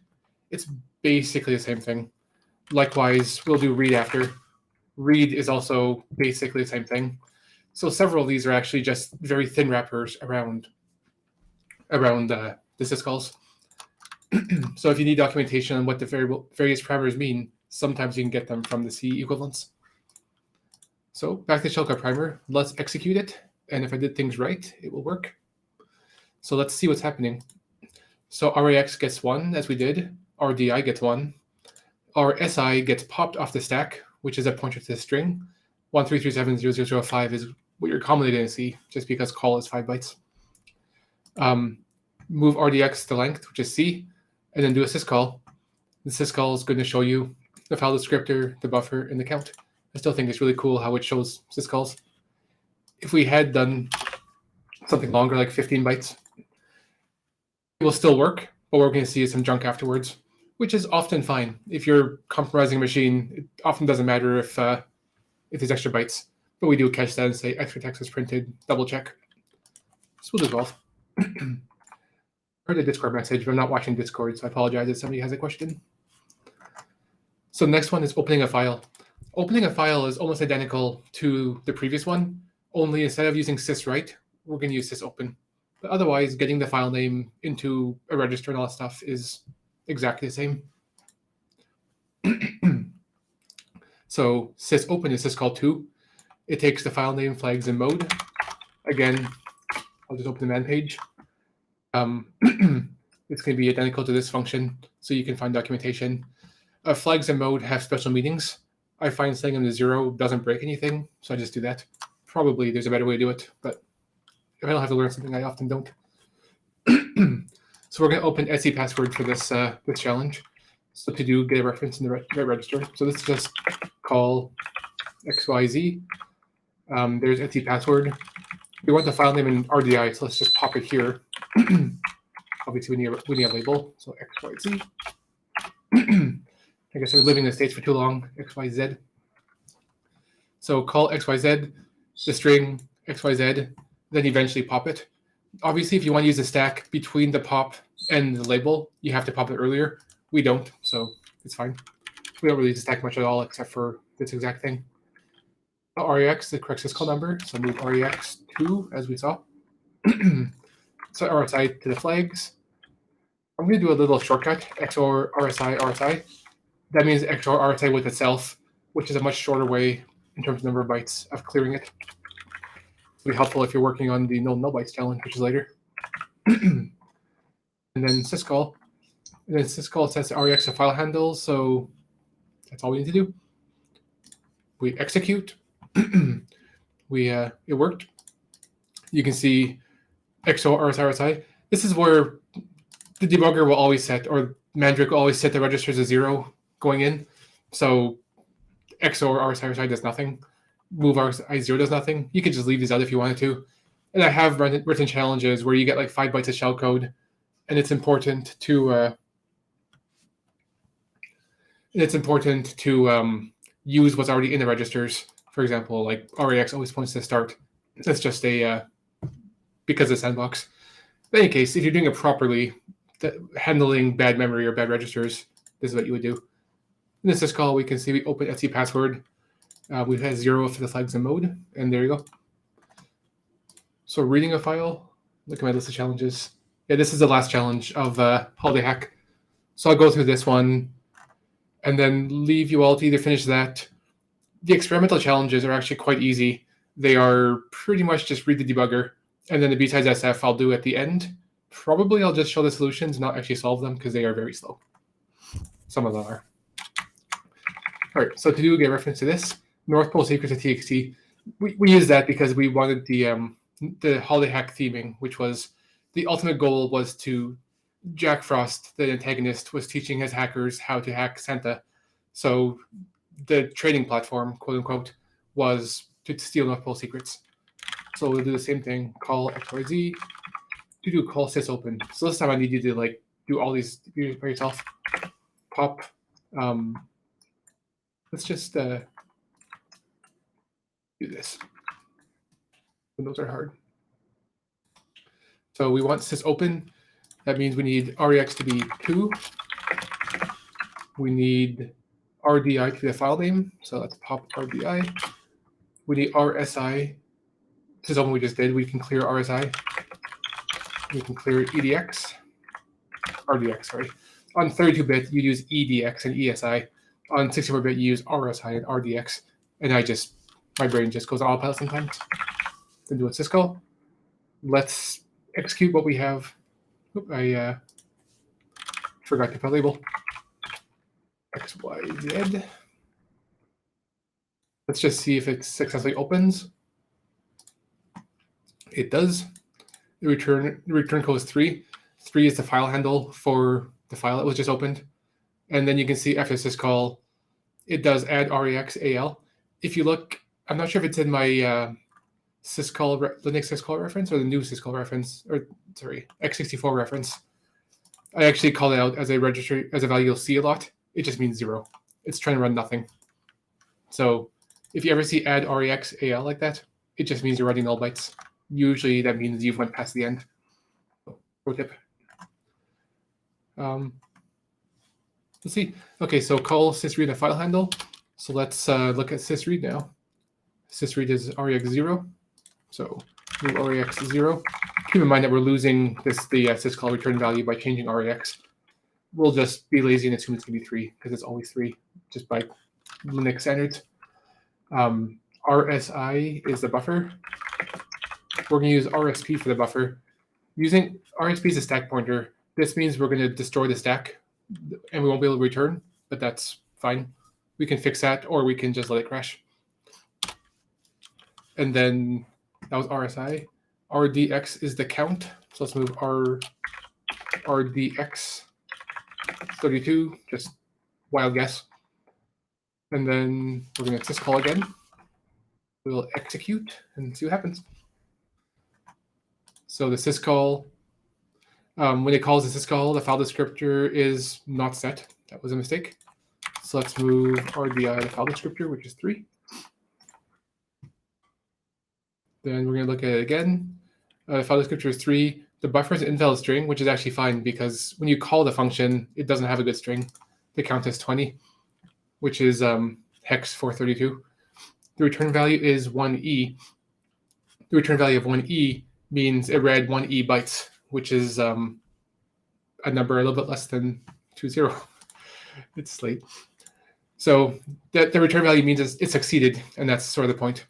it's basically the same thing. Likewise, we'll do read after. Read is also basically the same thing. So several of these are actually just very thin wrappers around the syscalls. So if you need documentation on what the various parameters mean, sometimes you can get them from the C equivalents. So back to shellcode primer, let's execute it. And if I did things right, it will work. So let's see what's happening. So RAX gets 1, as we did. RDI gets 1. Our SI gets popped off the stack, which is a pointer to the string. 13370005 is what you're commonly going to see, just because call is 5 bytes. Move RDX to length, which is C, and then do a syscall. The syscall is going to show you the file descriptor, the buffer, and the count. I still think it's really cool how it shows syscalls. If we had done something longer, like 15 bytes, it will still work, but what we're going to see is some junk afterwards, which is often fine. If you're compromising a machine, it often doesn't matter if there's extra bytes, but we do catch that and say extra text was printed, double check. So we'll do both. Heard a Discord message, but I'm not watching Discord, so I apologize if somebody has a question. So the next one is opening a file. Opening a file is almost identical to the previous one, only instead of using syswrite, we're going to use sysopen. But otherwise, getting the file name into a register and all that stuff is exactly the same. So sysopen is syscall2. It takes the file name, flags, and mode. Again, I'll just open the man page. It's going to be identical to this function, so you can find documentation. Flags and mode have special meanings. I find setting them to 0 doesn't break anything, so I just do that. Probably there's a better way to do it, but if I don't have to learn something, I often don't. So we're going to open Etsy password for this this challenge. So to do, get a reference in the right register. So this is just call XYZ. There's Etsy password. We want the file name in RDI, so let's just pop it here. Obviously, we need a label, so XYZ. I guess I've been living in the States for too long, XYZ. So call XYZ, the string XYZ, then eventually pop it. Obviously, if you want to use a stack between the pop and the label, you have to pop it earlier. We don't, so it's fine. We don't really stack much at all except for this exact thing. REX, the correct syscall number, so move REX 2 as we saw. So RSI to the flags. I'm going to do a little shortcut, XOR RSI RSI. That means XOR RSI with itself, which is a much shorter way in terms of number of bytes of clearing it. It'll be helpful if you're working on the null bytes challenge, which is later. And then syscall. And then syscall sets REX a file handle, so that's all we need to do. We execute. It worked. You can see XOR RSI RSI. This is where the debugger will always set, or Mandrake will always set the registers to 0 going in. So XOR RSI RSI does nothing. Move RSI 0 does nothing. You could just leave these out if you wanted to. And I have written challenges where you get like 5 bytes of shellcode, and it's important to use what's already in the registers. For example, like RAX always points to start. That's just because of sandbox. In any case, if you're doing it properly, handling bad memory or bad registers, this is what you would do. In this syscall, we can see we open Etsy password. We've had 0 for the flags and mode, and there you go. So reading a file, look at my list of challenges. Yeah, this is the last challenge of Holiday Hack. So I'll go through this one and then leave you all to either finish that. The experimental challenges are actually quite easy. They are pretty much just read the debugger, and then the B-sides SF I'll do at the end. Probably I'll just show the solutions, not actually solve them, because they are very slow. Some of them are. All right, so to do, get reference to this, North Pole secrets at TXT. We use that because we wanted the Holiday Hack theming, which was the ultimate goal was to Jack Frost, the antagonist, was teaching his hackers how to hack Santa. So the trading platform, quote unquote, was to steal North Pole secrets. So we'll do the same thing, call XYZ, to do call sys open. So this time I need you to like do all these by yourself. Pop. Let's just do this. Those are hard. So we want sys open. That means we need rex to be 2. We need RDI to be the file name. So let's pop RDI. We need RSI. This is something we just did. We can clear RSI. We can clear EDX. RDX, sorry. On 32-bit, you use EDX and ESI. On 64-bit, you use RSI and RDX. And my brain just goes autopilot sometimes. Then do a syscall. Let's execute what we have. Oop, I forgot to put a label. X, Y, Z. Let's just see if it successfully opens. It does. The return code is 3. 3 is the file handle for the file that was just opened. And then you can see after syscall, it does add rex al. If you look, I'm not sure if it's in my syscall, Linux syscall reference or the new syscall reference, or sorry, x64 reference. I actually call it out as a registry, as a value you'll see a lot. It just means 0. It's trying to run nothing. So if you ever see add rex al like that, it just means you're running null bytes. Usually that means you've went past the end. Pro tip. Let's see. Okay, so call sysread a file handle. So let's look at sysread now. Sysread is rex0. So move rex0. Keep in mind that we're losing the syscall return value by changing rex. We'll just be lazy and assume it's going to be 3 because it's always 3 just by Linux standards. RSI is the buffer. We're going to use RSP for the buffer. Using RSP as a stack pointer, this means we're going to destroy the stack and we won't be able to return, but that's fine. We can fix that or we can just let it crash. And then that was RSI. RDX is the count. So let's move RDX 32, just wild guess. And then we're going to syscall again. We'll execute and see what happens. So the syscall, when it calls the syscall, the file descriptor is not set. That was a mistake. So let's move RDI the file descriptor, which is 3. Then we're going to look at it again. The file descriptor is 3. The buffer is an invalid string, which is actually fine because when you call the function, it doesn't have a good string. The count is 20, which is hex 432. The return value is 1e. The return value of 1e means it read 1e bytes, which is a number a little bit less than 20. It's late. So the return value means it succeeded, and that's sort of the point.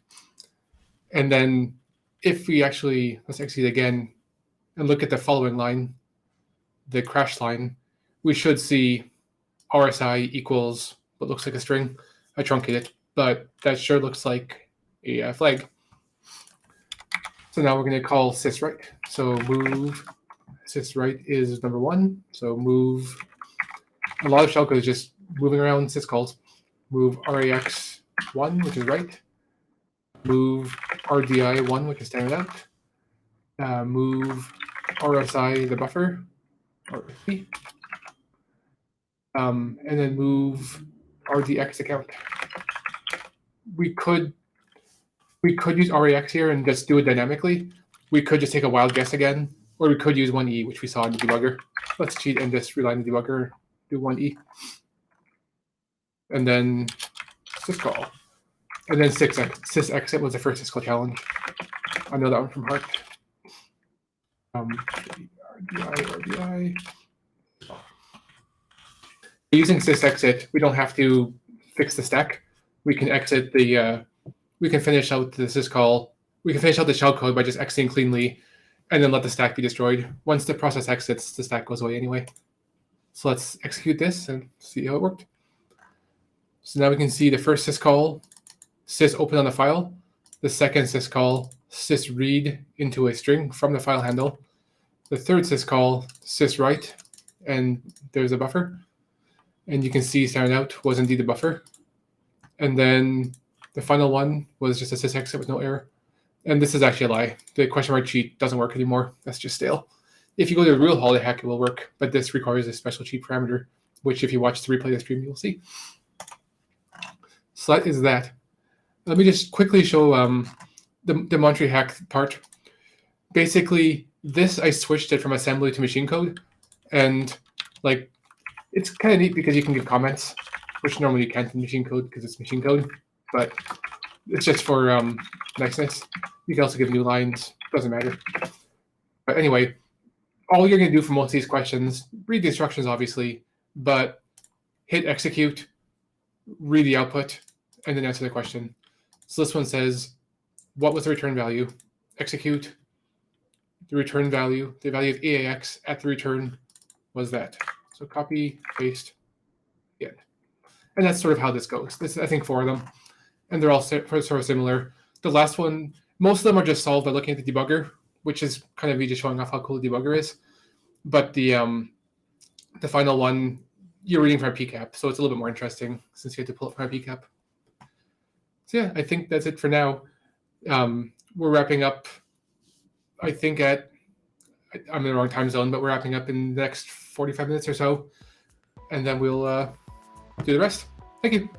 And then if we actually, let's execute again and look at the following line, the crash line, we should see RSI equals what looks like a string. I truncated it, but that sure looks like a flag. So now we're going to call syswrite. So move syswrite is number 1. So move, a lot of shellcode is just moving around syscalls. Move rex1, which is right. Move RDI1, which is standard out. Move RSI the buffer, RSP. And then move RDX account. We could use REX here and just do it dynamically. We could just take a wild guess again, or we could use 1E, which we saw in the debugger. Let's cheat and just rely on the debugger, do 1E. And then syscall. And then sysexit was the first syscall challenge. I know that one from heart. RDI. Using sysexit, we don't have to fix the stack. We can exit the, we can finish out the syscall. We can finish out the shellcode by just exiting cleanly and then let the stack be destroyed. Once the process exits, the stack goes away anyway. So let's execute this and see how it worked. So now we can see the first syscall, sys open on the file. The second syscall, sys read into a string from the file handle. The third syscall, sys write, and there's a buffer. And you can see standard out was indeed the buffer. And then the final one was just a sysexit with no error. And this is actually a lie. The question mark cheat doesn't work anymore. That's just stale. If you go to a real Holy Hack, it will work, but this requires a special cheat parameter, which if you watch the replay of the stream, you'll see. So that is that. Let me just quickly show the Monterey hack part. Basically, this I switched it from assembly to machine code, and like it's kind of neat because you can give comments, which normally you can't in machine code because it's machine code, but it's just for niceness. You can also give new lines, doesn't matter. But anyway, all you're going to do for most of these questions, read the instructions obviously, but hit execute, read the output, and then answer the question. So this one says, what was the return value? Execute. The return value, the value of AAX at the return was that. So copy, paste, yeah. And that's sort of how this goes. This, I think, 4 of them. And they're all sort of similar. The last one, most of them are just solved by looking at the debugger, which is kind of me just showing off how cool the debugger is. But the final one, you're reading from a PCAP, so it's a little bit more interesting since you have to pull it from a PCAP. So yeah, I think that's it for now. We're wrapping up, I think I'm in the wrong time zone, but we're wrapping up in the next 45 minutes or so, and then we'll do the rest. Thank you.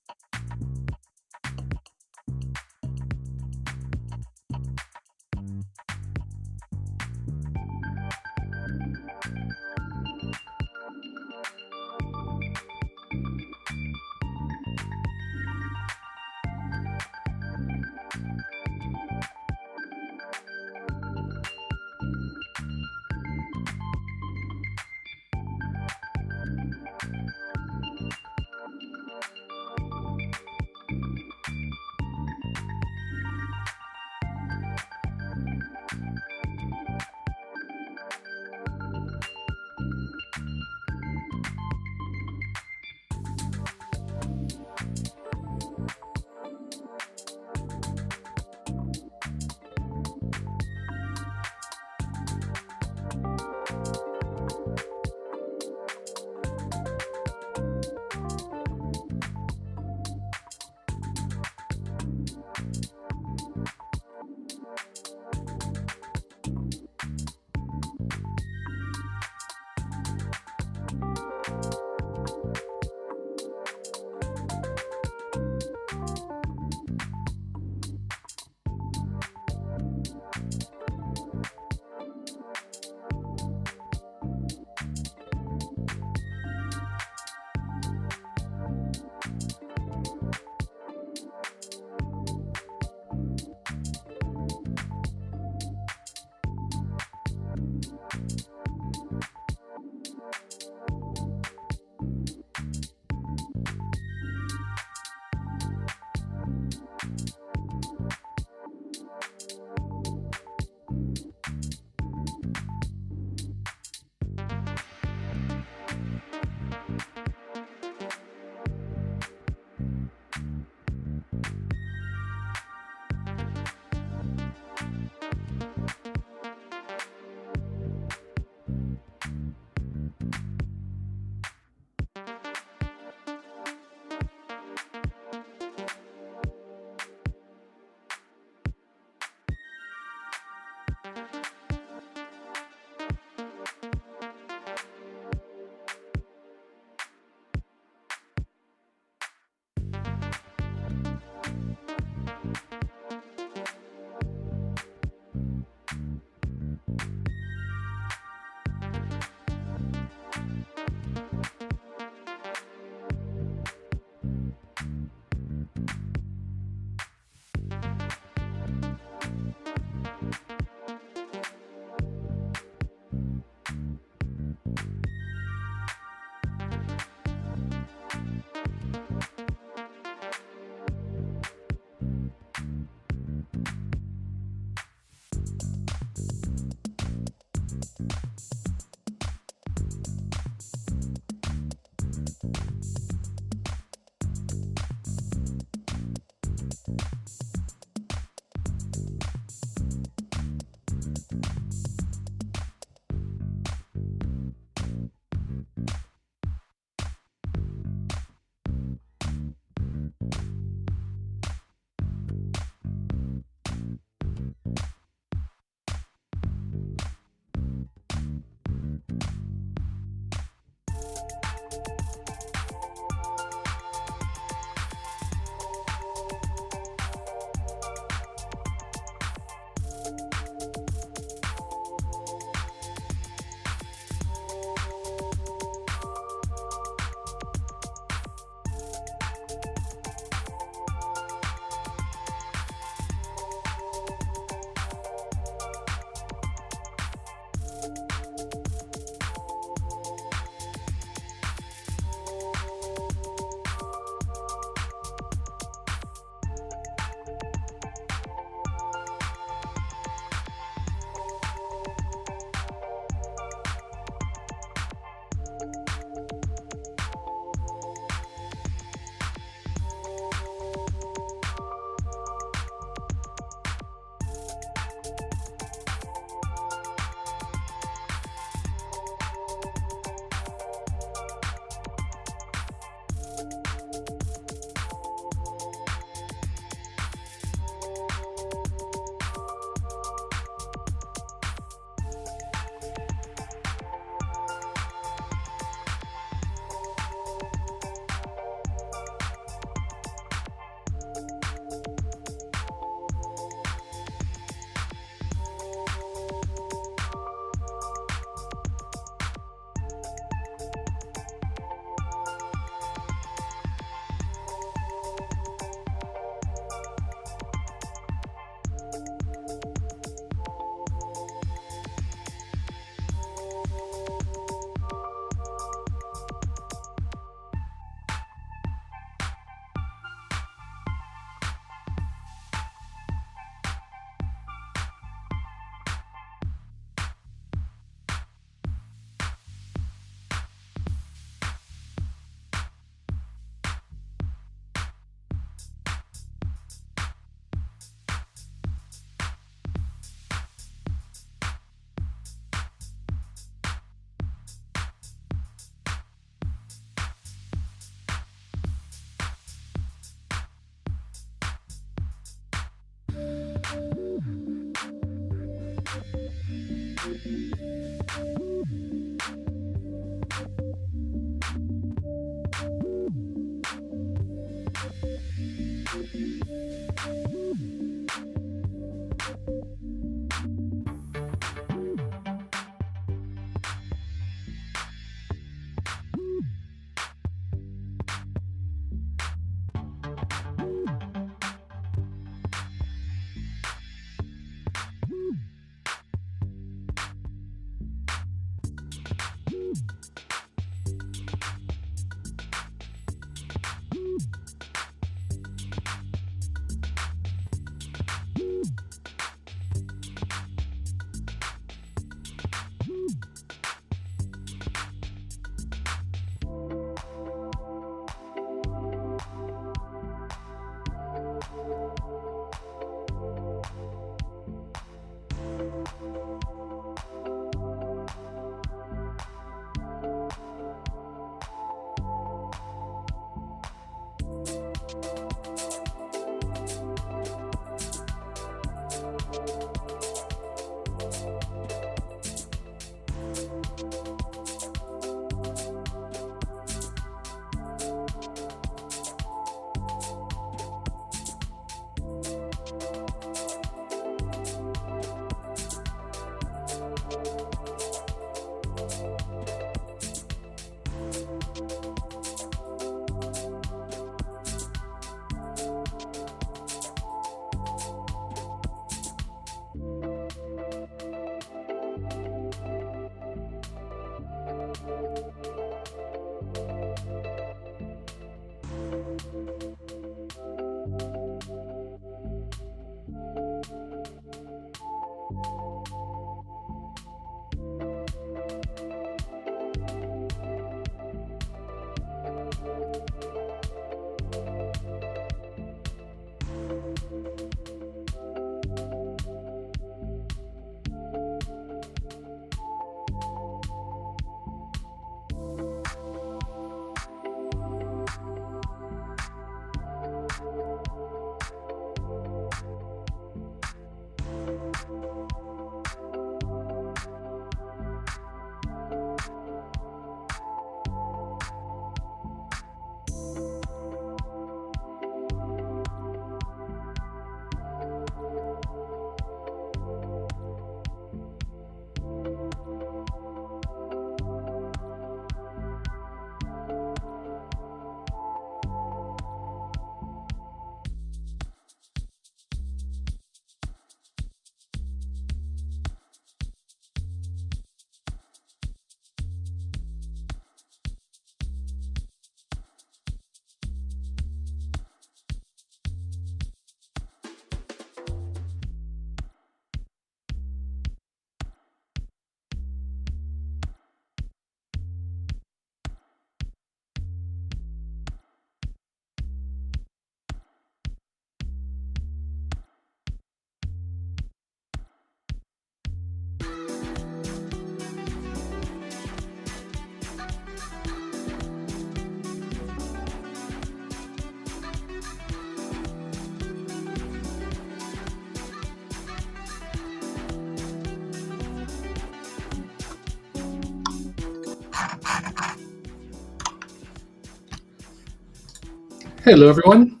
Hello, everyone.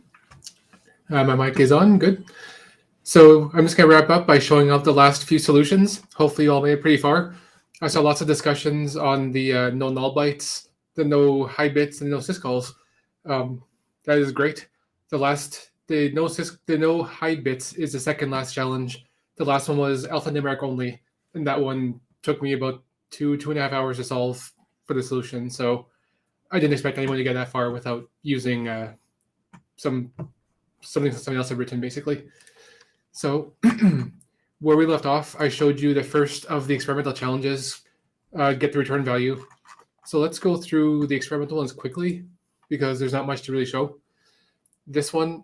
My mic is on. Good. So I'm just going to wrap up by showing off the last few solutions. Hopefully, you all made it pretty far. I saw lots of discussions on the no null bytes, the no high bits, and no syscalls. That is great. The no high bits is the second last challenge. The last one was alphanumeric only, and that one took me about 2.5 hours to solve for the solution. So I didn't expect anyone to get that far without using something else had written, basically. So where we left off, I showed you the first of the experimental challenges, get the return value. So let's go through the experimental ones quickly because there's not much to really show. This one,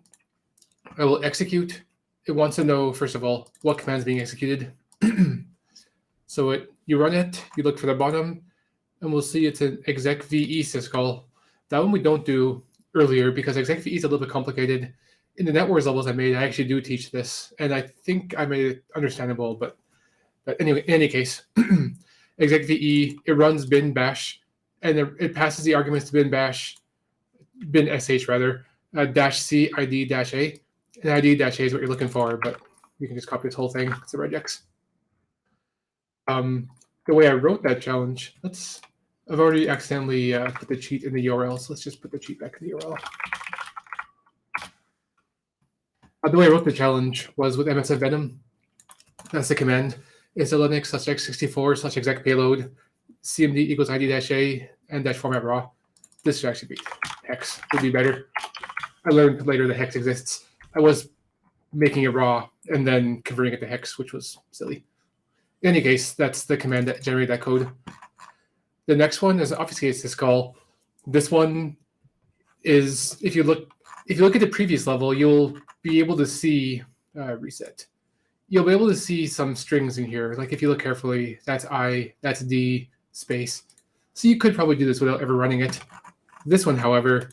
I will execute. It wants to know, first of all, what command is being executed. So you run it, you look for the bottom, and we'll see it's an exec ve syscall. That one we don't do earlier because exec ve is a little bit complicated. In the networks levels I made, I actually do teach this, and I think I made it understandable. But anyway, in any case, exec ve, it runs bin bash, and it passes the arguments to bin bash, bin sh rather, -c id -a, and id -a is what you're looking for, but you can just copy this whole thing. It's a regex. The way I wrote that challenge, I've already accidentally put the cheat in the URL, so let's just put the cheat back in the URL. The way I wrote the challenge was with MSF Venom. That's the command. It's a Linux /x64/exec payload, cmd equals id -a and -format raw. This should actually be hex. Would be better. I learned later that hex exists. I was making it raw and then converting it to hex, which was silly. In any case, that's the command that generated that code. The next one is obviously a syscall. This one is, if you look at the previous level, you'll be able to see reset. You'll be able to see some strings in here. Like if you look carefully, that's I, that's D, space. So you could probably do this without ever running it. This one, however,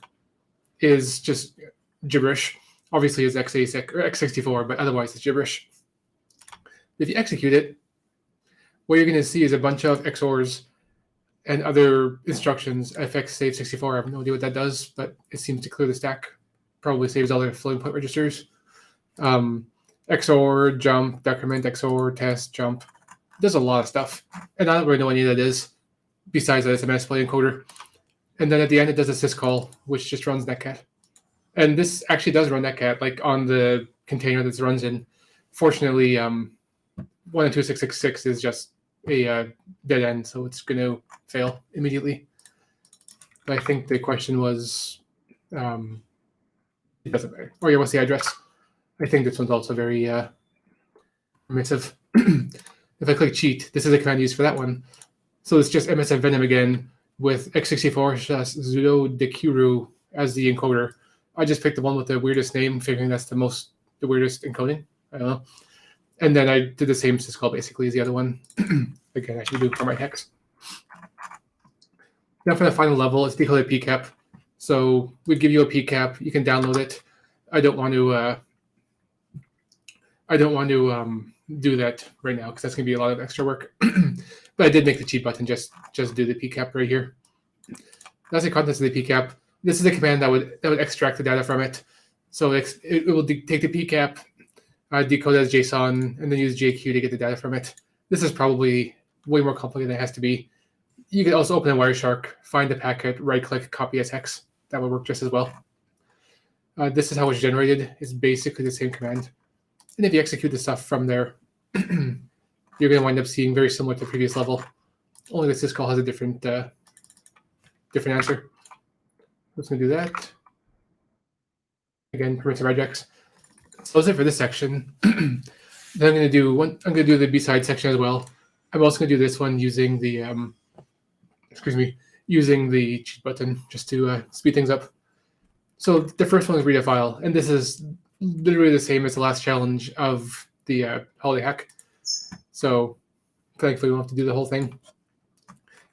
is just gibberish. Obviously, it's x86 or x64, but otherwise it's gibberish. If you execute it, what you're going to see is a bunch of XORs and other instructions. fx save 64. I have no idea what that does, but it seems to clear the stack. Probably saves all the floating point registers. XOR, jump, decrement, XOR, test, jump. There's a lot of stuff. And I don't really know what any of that is, besides that it's a metasploit encoder. And then at the end, it does a syscall, which just runs netcat. And this actually does run netcat, like on the container that it runs in. Fortunately, 1.2.6.6.6 is just a dead end, so it's going to fail immediately. But I think the question was, it doesn't matter. Oh yeah, what's the address? I think this one's also very permissive. If I click cheat, this is a command used for that one. So it's just MSF Venom again with x64/sudo dekuru as the encoder. I just picked the one with the weirdest name, figuring that's the weirdest encoding. I don't know. And then I did the same syscall basically as the other one. Again, I should do format hex. Now for the final level, it's decoded pcap. So we give you a pcap. You can download it. I don't want to do that right now because that's going to be a lot of extra work. But I did make the cheat button just do the pcap right here. That's the contents of the pcap. This is a command that would extract the data from it. So it will take the pcap, decode it as JSON, and then use JQ to get the data from it. This is probably way more complicated than it has to be. You could also open a Wireshark, find the packet, right-click, copy as hex. That would work just as well. This is how it's generated. It's basically the same command. And if you execute the stuff from there, you're going to wind up seeing very similar to the previous level. Only the syscall has a different answer. Let's going to do that. Again, permissive regex. So that's it for this section. Then I'm going to do the B-side section as well. I'm also going to do this one using the using the cheat button just to speed things up. So the first one is read a file, and this is literally the same as the last challenge of the holiday hack. So thankfully, we don't have to do the whole thing.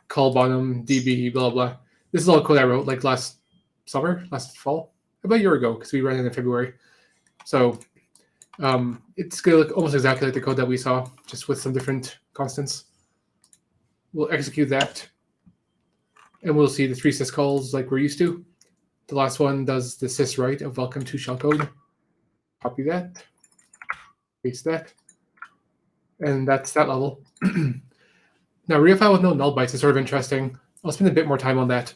Call bottom, db, blah, blah. This is all code I wrote like last fall, about a year ago, because we ran it in February. So it's going to look almost exactly like the code that we saw, just with some different constants. We'll execute that, and we'll see the 3 syscalls like we're used to. The last one does the syswrite of welcome to shellcode. Copy that, paste that, and that's that level. Now, real file with no null bytes is sort of interesting. I'll spend a bit more time on that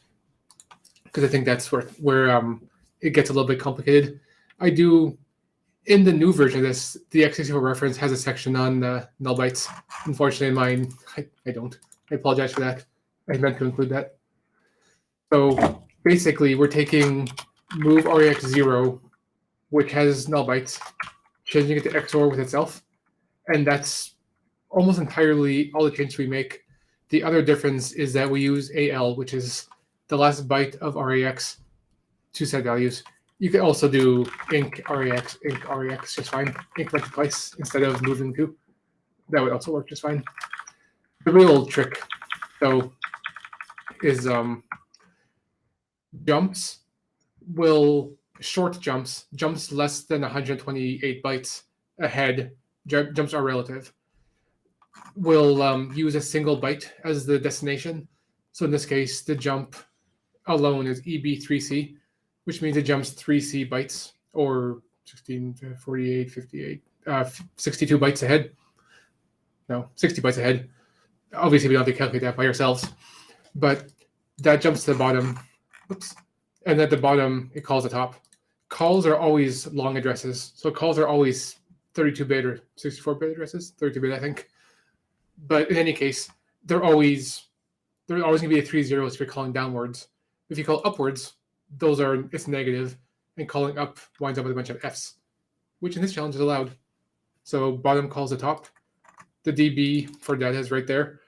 because I think that's where it gets a little bit complicated. I do, in the new version of this, the x64 reference has a section on null bytes. Unfortunately, in mine, I don't. I apologize for that. I meant to include that. So basically, we're taking move rex0, which has null bytes, changing it to XOR with itself, and that's almost entirely all the changes we make. The other difference is that we use AL, which is the last byte of RAX to set values. You could also do inc RAX just fine. Incremented twice instead of moving to. That would also work just fine. The real trick, though, is jumps will short jumps less than 128 bytes ahead. Jumps are relative. Will use a single byte as the destination. So in this case, the jump alone is EB3C, which means it jumps 3C bytes, or 16, 48, 58, 62 bytes ahead. No, 60 bytes ahead. Obviously, we don't have to calculate that by ourselves, but that jumps to the bottom. Oops. And at the bottom, it calls the top. Calls are always long addresses. So calls are always 32-bit or 64-bit addresses, 32-bit, I think. But in any case, there's always going to be a 3 zeros if you're calling downwards. If you call upwards, it's negative, and calling up winds up with a bunch of Fs, which in this challenge is allowed. So bottom calls the top. The DB for data is right there.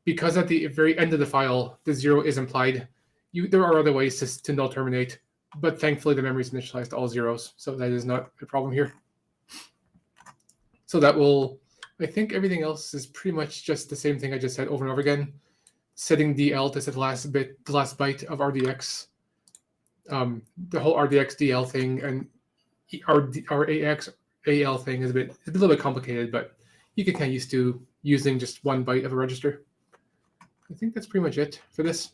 Because at the very end of the file, the 0 is implied, there are other ways to null terminate, but thankfully the memory is initialized to all zeros, so that is not a problem here. So that will, I think everything else is pretty much just the same thing I just said over and over again. Setting DL to set the last byte of RDX, the whole RDX DL thing, and our AX AL thing is a little bit complicated, but you get kind of used to using just one byte of a register. I think that's pretty much it for this.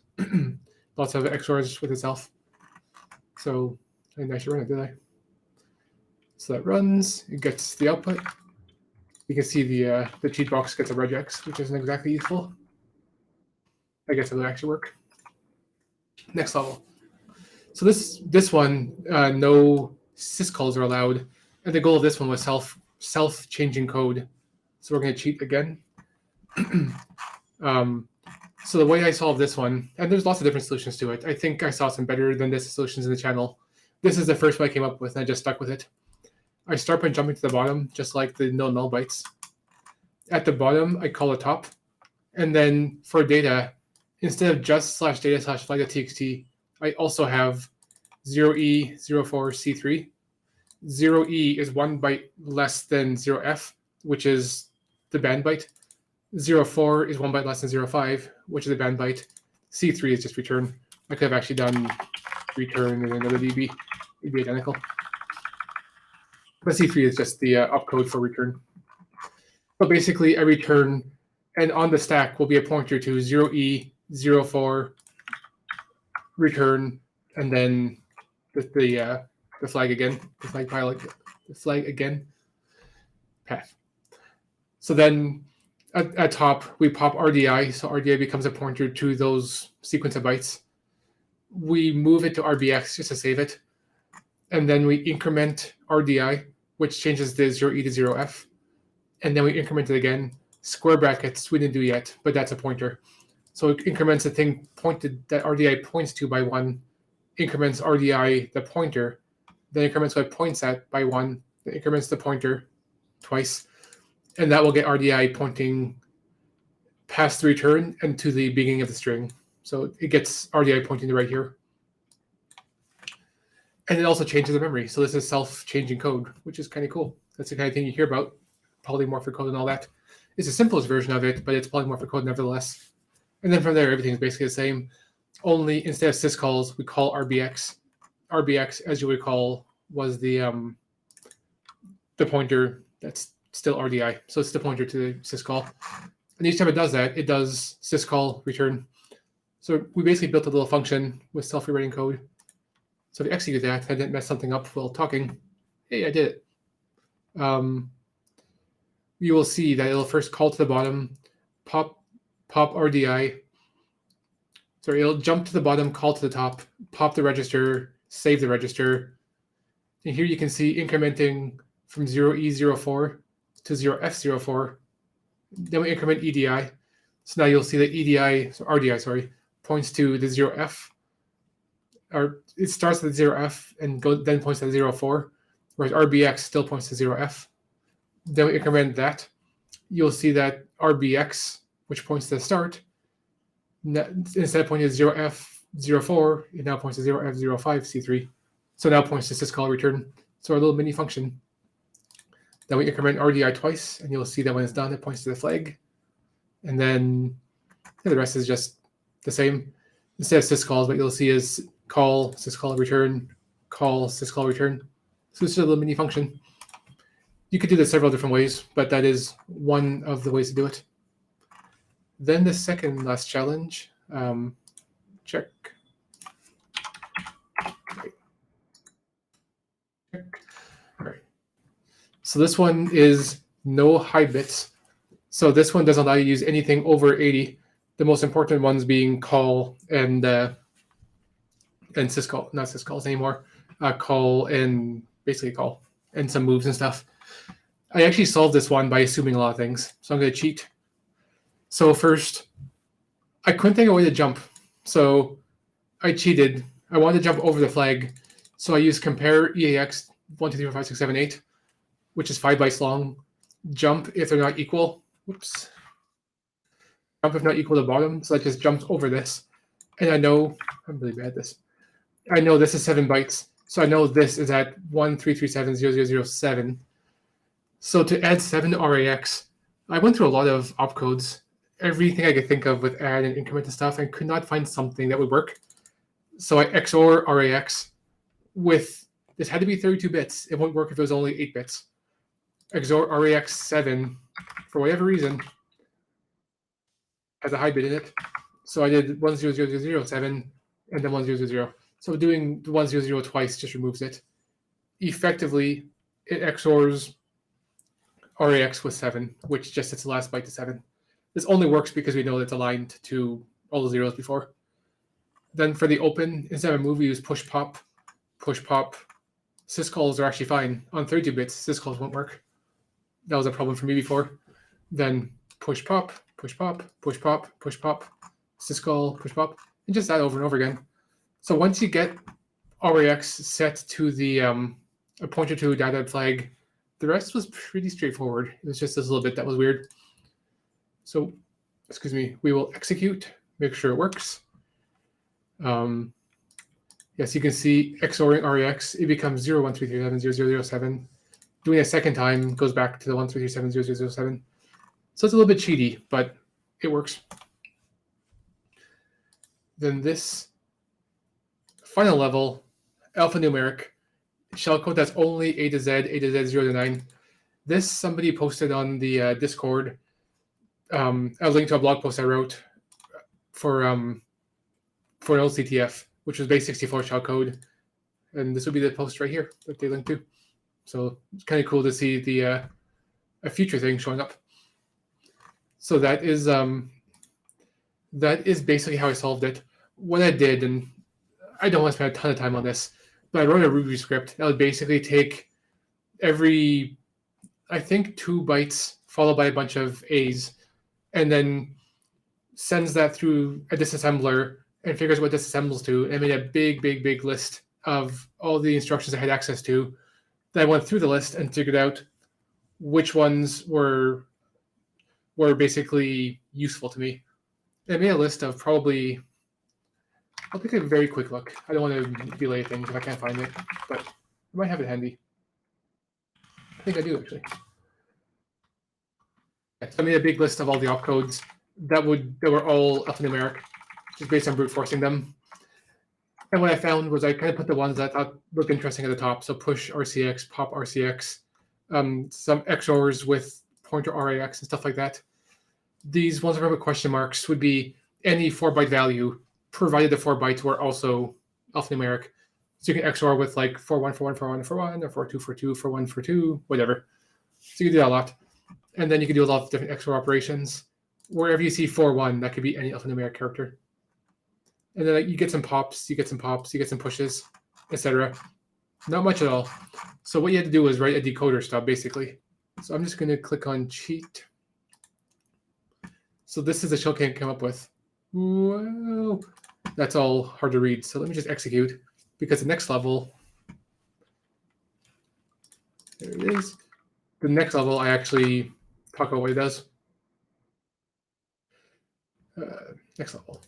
Lots of XORs with itself. So I should run it, did I? So that runs, it gets the output. You can see the cheat box gets a regex, which isn't exactly useful. I guess it would actually work. Next level. So this one, no syscalls are allowed, and the goal of this one was self-changing code. So we're going to cheat again. So the way I solve this one, and there's lots of different solutions to it. I think I saw some better than this solutions in the channel. This is the first one I came up with, and I just stuck with it. I start by jumping to the bottom, just like the no null bytes. At the bottom, I call a top, and then for data, instead of just /data/flag.txt, I also have 0E04C3. 0E is 1 byte less than 0F, which is the band byte. 04 is 1 byte less than 05, which is a band byte. C3 is just return. I could have actually done return and another DB. It'd be identical. But C3 is just the opcode for return. So basically, I return, and on the stack will be a pointer to 0E04 return, and then the flag again, the flag pilot, the flag again path. So then at top, we pop RDI, so RDI becomes a pointer to those sequence of bytes. We move it to RBX just to save it, and then we increment RDI, which changes the 0E to 0F, and then we increment it again. Square brackets, we didn't do yet, but that's a pointer. So it increments the thing pointed that RDI points to by 1, increments RDI the pointer, then increments what it points at by 1, then increments the pointer twice, and that will get RDI pointing past the return and to the beginning of the string. So it gets RDI pointing to right here. And it also changes the memory. So this is self-changing code, which is kind of cool. That's the kind of thing you hear about, polymorphic code and all that. It's the simplest version of it, but it's polymorphic code nevertheless. And then from there, everything is basically the same. Only instead of syscalls, we call RBX. RBX, as you would recall, was the pointer that's still RDI. So it's the pointer to the syscall. And each time it does that, it does syscall return. So we basically built a little function with self-rewriting code. So to execute that, I didn't mess something up while talking. Hey, I did it. You will see that it'll first call to the bottom, pop RDI. Sorry, it'll jump to the bottom, call to the top, pop the register, save the register. And here you can see incrementing from 0E04 to 0F04. Then we increment EDI. So now you'll see that RDI, points to the 0F, or it starts at 0F and then points to 04, whereas RBX still points to 0F. Then we increment that. You'll see that RBX, which points to the start, instead of pointing to 0F04, it now points to 0F05 C3. So now points to syscall return. So our little mini function. Then we increment RDI twice, and you'll see that when it's done, it points to the flag. And then the rest is just the same. Instead of syscalls, what you'll see is call, syscall, return, call, syscall, return. So it's just a little mini function. You could do this several different ways, but that is one of the ways to do it. Then the second last challenge, check. All right. So this one is no high bits. So this one doesn't allow you to use anything over 80. The most important ones being call and syscall, not syscalls anymore. Call and basically call and some moves and stuff. I actually solved this one by assuming a lot of things. So I'm going to cheat. So first, I couldn't think of a way to jump. So I cheated. I wanted to jump over the flag. So I used compare EAX 1, 2, 3, 4, 5, 6, 7, 8, which is 5 bytes long. Jump if they're not equal. Whoops. Jump if not equal to the bottom. So that just jumps over this. And I know, I'm really bad at this. I know this is 7 bytes. So I know this is at 133700007. So to add 7 to RAX, I went through a lot of opcodes, everything I could think of with add and increment and stuff, and could not find something that would work. So I XOR RAX with, this had to be 32 bits. It won't work if it was only 8 bits. XOR RAX 7, for whatever reason, has a high bit in it. So I did 100007 and then 1000. So doing the 100 twice just removes it. Effectively, it XORs RAX with 7, which just sets the last byte to 7. This only works because we know it's aligned to all the zeros before. Then for the open, instead of a move, we use push pop, push pop. Syscalls are actually fine. On 32 bits, syscalls won't work. That was a problem for me before. Then push pop, push pop, push pop, push pop, syscall, push pop, and just that over and over again. So once you get RAX set to the a pointer to a data flag, the rest was pretty straightforward. It was just this little bit that was weird. So, excuse me, we will execute, make sure it works. Yes, you can see XORing RAX, it becomes 013370007. Doing a second time goes back to the 13370007. So it's a little bit cheaty, but it works. Then this final level, alphanumeric, shellcode that's only A to Z, A to Z 0 to 9. This somebody posted on the Discord. A link to a blog post I wrote for an old Ctf, which was base 64 shellcode. And this would be the post right here that they linked to. So it's kind of cool to see the a future thing showing up. So that is basically how I solved it. What I did, and I don't want to spend a ton of time on this, but I wrote a Ruby script that would basically take every, I think, 2 bytes followed by a bunch of A's, and then sends that through a disassembler and figures what disassembles to, and made a big list of all the instructions I had access to. Then I went through the list and figured out which ones were basically useful to me. And I made a list of probably, I'll take a very quick look. I don't want to delay things if I can't find it, but I might have it handy. I think I do, actually. So I made a big list of all the opcodes that were all alphanumeric, just based on brute forcing them. And what I found was I kind of put the ones that I thought looked interesting at the top. So push RCX, pop RCX, some XORs with pointer RAX and stuff like that. These ones with question marks would be any 4-byte value, provided the 4 bytes were also alphanumeric. So you can XOR with like 4-1, 4-1, 4-1, 4-1, or 4-2, 4-2, 4-1, 4-2, whatever. So you can do that a lot. And then you can do a lot of different XOR operations. Wherever you see 4-1, that could be any alphanumeric character. And then you get some pops, you get some pushes, etc. Not much at all. So what you had to do was write a decoder stub, basically. So I'm just going to click on cheat. So this is the Shellcode I came up with. Whoa. That's all hard to read. So let me just execute, because the next level, there it is. The next level, I actually talk about what it does. Next level.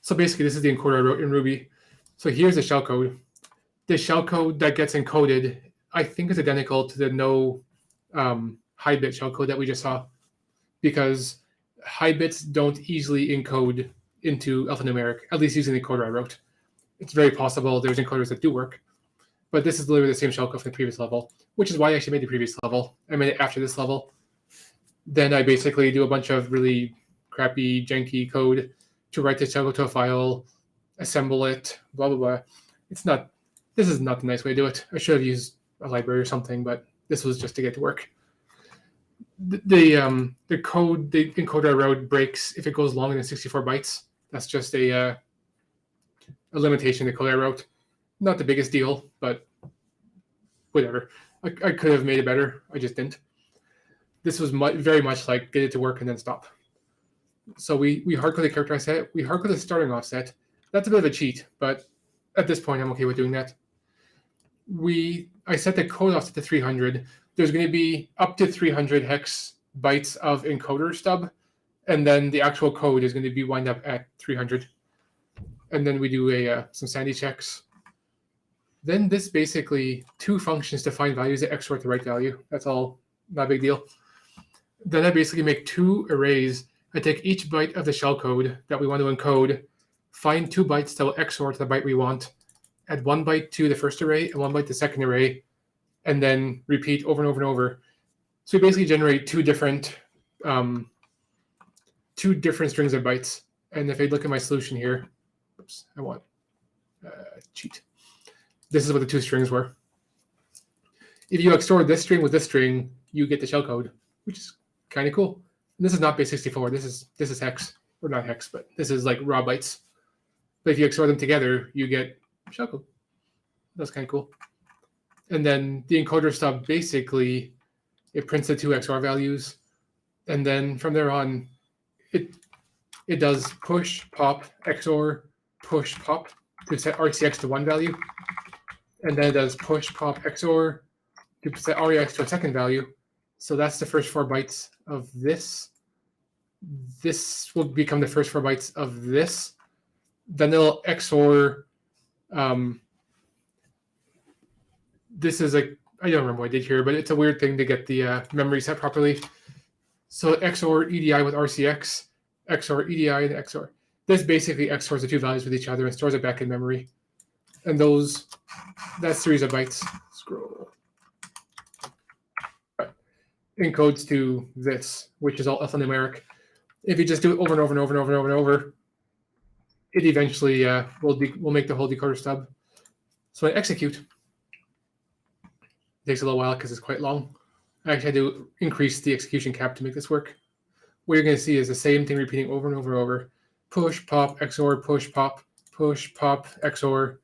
So basically, this is the encoder I wrote in Ruby. So here's the shellcode. The shellcode that gets encoded, I think, is identical to the no high bit shellcode that we just saw, because high bits don't easily encode into alphanumeric, at least using the encoder I wrote. It's very possible there's encoders that do work, but this is literally the same shellcode from the previous level, which is why I actually made the previous level. I made it after this level. Then I basically do a bunch of really crappy, janky code to write the shellcode to a file, assemble it, blah, blah, blah. This is not the nice way to do it. I should have used a library or something, but this was just to get to work. The code, the encoder I wrote breaks if it goes longer than 64 bytes. That's just a limitation the code I wrote. Not the biggest deal, but whatever. I could have made it better. I just didn't. This was very much like get it to work and then stop. So we hardcode the character offset. We hardcode the starting offset. That's a bit of a cheat, but at this point, I'm okay with doing that. I set the code offset to 300. There's going to be up to 300 hex bytes of encoder stub, and then the actual code is going to be wind up at 300. And then we do some sanity checks. Then this basically 2 functions to find values that XOR the right value. That's all, not a big deal. Then I basically make 2 arrays. I take each byte of the shellcode that we want to encode, find 2 bytes that will XOR to the byte we want, add 1 byte to the first array and 1 byte to the second array, and then repeat over and over and over. So we basically generate 2 different strings of bytes. And if I look at my solution here, oops, I want cheat. This is what the 2 strings were. If you XOR this string with this string, you get the shellcode, which is kind of cool. And this is not base 64. This is hex, or not hex, but this is like raw bytes. But if you XOR them together, you get shellcode. That's kind of cool. And then the encoder stub, basically, it prints the 2 XOR values. And then from there on, it does push, pop, XOR, push, pop to set RCX to 1 value. And then it does push, pop, XOR to set REX to a second value. So that's the first 4 bytes of this. This will become the first 4 bytes of this. Then it'll XOR. This is I don't remember what I did here, but it's a weird thing to get the memory set properly. So XOR EDI with RCX, XOR EDI and XOR. This basically XORs the 2 values with each other and stores it back in memory. And that series of bytes, scroll, encodes to this, which is all alphanumeric. If you just do it over and over and over and over and over and over, it eventually will make the whole decoder stub. So I execute. It takes a little while because it's quite long. I actually had to increase the execution cap to make this work. What you're going to see is the same thing repeating over and over and over. Push, pop, XOR, push, pop, XOR, XOR,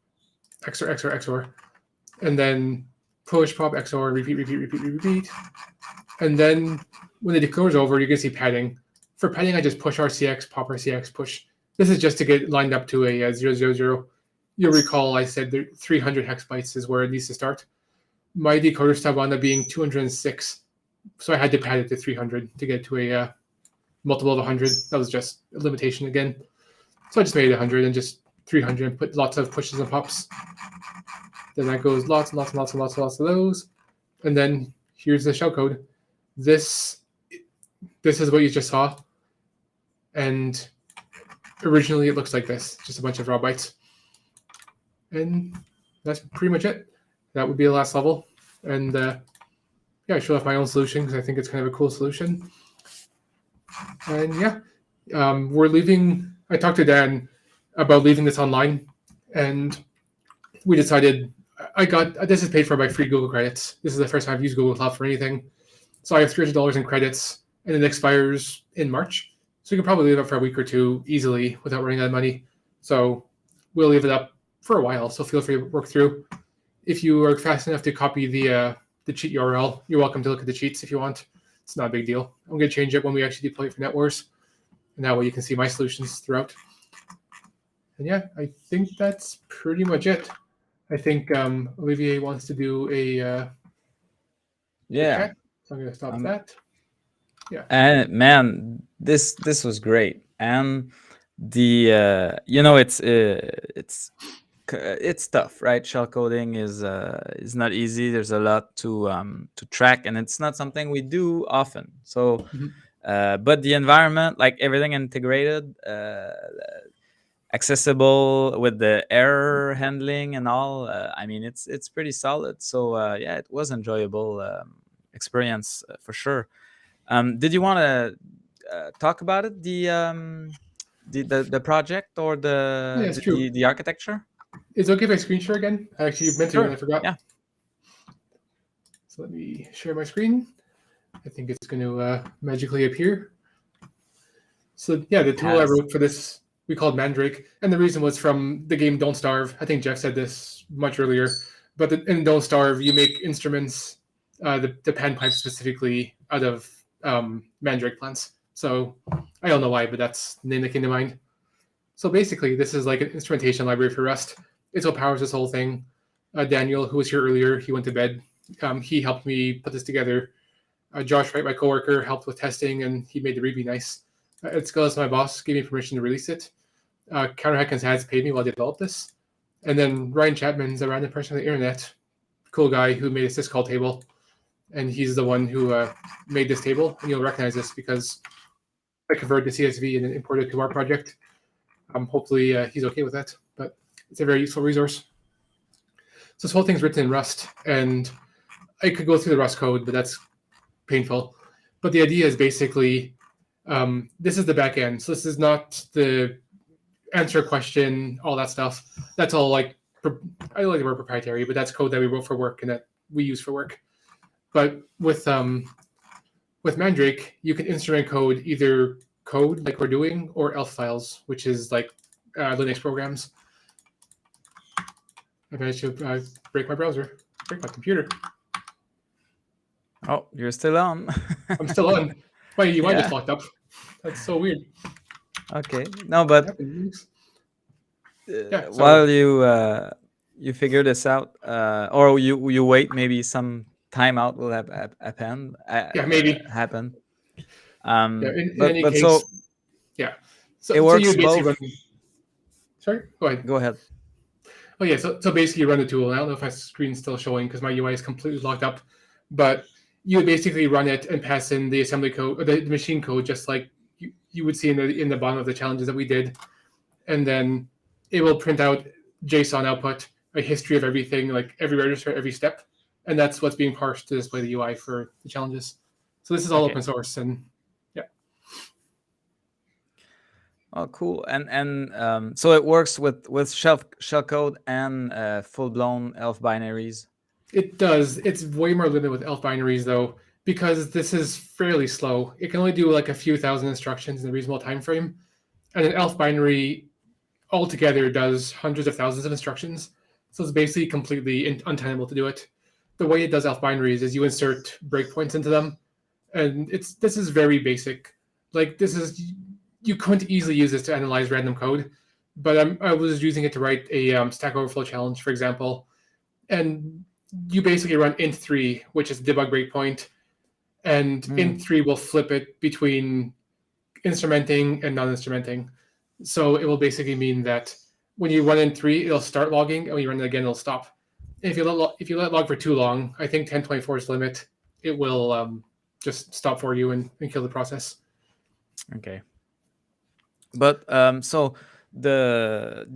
XOR, XOR. And then push, pop, XOR, repeat, repeat, repeat, repeat. And then when the decoder's over, you're going to see padding. For padding, I just push RCX, pop RCX, push. This is just to get lined up to a 000. You'll recall I said 300 hex bytes is where it needs to start. My decoder stub wound up being 206, so I had to pad it to 300 to get to a multiple of 100. That was just a limitation again. So I just made it 100 and just 300 and put lots of pushes and pops. Then that goes lots and lots and lots and lots and lots of those. And then here's the shellcode. This is what you just saw. And originally it looks like this, just a bunch of raw bytes. And that's pretty much it. That would be the last level. And yeah, I showed off my own solution because I think it's kind of a cool solution. And yeah, we're leaving. I talked to Dan about leaving this online. And we decided I got this is paid for by free Google credits. This is the first time I've used Google Cloud for anything. So I have $300 in credits, and it expires in March. So you can probably leave it for a week or two easily without running out of money. So we'll leave it up for a while. So feel free to work through. If you are fast enough to copy the cheat URL, you're welcome to look at the cheats if you want. It's not a big deal. I'm going to change it when we actually deploy it for NetWars. And that way you can see my solutions throughout. And yeah, I think that's pretty much it. I think Olivier wants to do a Yeah. chat, so I'm going to stop that. Yeah. And man, this was great. And the it's tough, right? Shell coding is not easy. There's a lot to track, and it's not something we do often. So Mhm. but the environment, like everything integrated, accessible with the error handling and all, I mean, it's pretty solid. So yeah, it was enjoyable experience for sure. Did you want to talk about it, the project, or Yeah, it's true. the architecture? Is it okay if I screen share again? I actually meant to and I Sure. forgot. Yeah. So let me share my screen. I think it's going to magically appear. So yeah, the tool I Has. wrote for this we called Mandrake, and the reason was from the game Don't Starve. I think Jeff said this much earlier, but in Don't Starve, you make instruments, the panpipe specifically, out of Mandrake plants. So I don't know why, but that's the name that came to mind. So basically, this is like an instrumentation library for Rust. It's what powers this whole thing. Daniel, who was here earlier, he went to bed. He helped me put this together. Josh Wright, my coworker, helped with testing, and he made the Ruby nice. Edskillis, my boss, gave me permission to release it. Counterhack and Sads paid me while they developed this. And then Ryan Chapman's a random person on the internet, cool guy who made a syscall table. And he's the one who made this table. And you'll recognize this because I converted to CSV and then imported it to our project. Hopefully he's okay with that, but it's a very useful resource. So this whole thing's written in Rust, and I could go through the Rust code, but that's painful. But the idea is basically this is the back end. So this is not the answer a question, all that stuff. That's all like, I don't like the word proprietary, but that's code that we wrote for work and that we use for work. But with Mandrake, you can instrument code either code like we're doing or ELF files, which is like Linux programs. I managed to break my browser, break my computer. Oh, you're still on. I'm still on. My UI Yeah. just locked up. That's so weird. Okay. No, but Yeah. So while you figure this out, or you wait, maybe some timeout will happen. yeah, maybe. Happen. Yeah. In any But case, so yeah. it So you works basically both. run. Sorry. Go ahead. Go ahead. Oh yeah. So basically, you run the tool. I don't know if my screen's still showing because my UI is completely locked up, but you basically run it and pass in the assembly code or the machine code, just like you would see in the bottom of the challenges that we did, and then it will print out JSON output, a history of everything, like every register, every step, and that's what's being parsed to display the UI for the challenges. So this is all Okay. open source, and yeah. Oh, cool. And so it works with shellcode and full blown ELF binaries. It does. It's way more limited with ELF binaries though, because this is fairly slow. It can only do like a few thousand instructions in a reasonable time frame, and an ELF binary altogether does hundreds of thousands of instructions. So it's basically completely untenable to do it. The way it does ELF binaries is you insert breakpoints into them, and this is very basic. Like this is you couldn't easily use this to analyze random code, but I was using it to write a Stack Overflow challenge, for example, and you basically run int3, which is debug breakpoint, and int3 will flip it between instrumenting and non-instrumenting. So it will basically mean that when you run int3, it'll start logging, and when you run it again, it'll stop. And if you let log for too long, I think 1024 is the limit. It will just stop for you and kill the process. Okay. But so the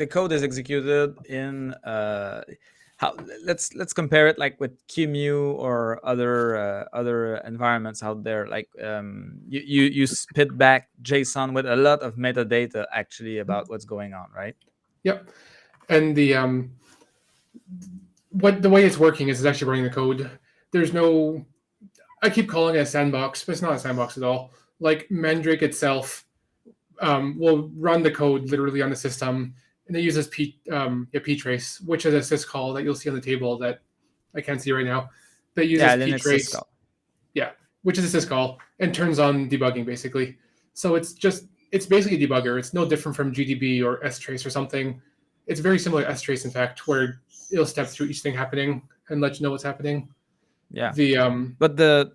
code is executed in how let's compare it like with QEMU or other environments out there. Like you spit back JSON with a lot of metadata actually about what's going on, right? Yep. And the way it's working is it's actually running the code. There's no, I keep calling it a sandbox, but it's not a sandbox at all. Like Mandrake itself will run the code literally on the system, and it uses ptrace, which is a syscall that you'll see on the table that I can't see right now. That uses Yeah, Linux ptrace, syscall. yeah, which is a syscall and turns on debugging basically. So it's basically a debugger. It's no different from GDB or strace or something. It's very similar to strace, in fact, where it'll step through each thing happening and let you know what's happening. Yeah. The But the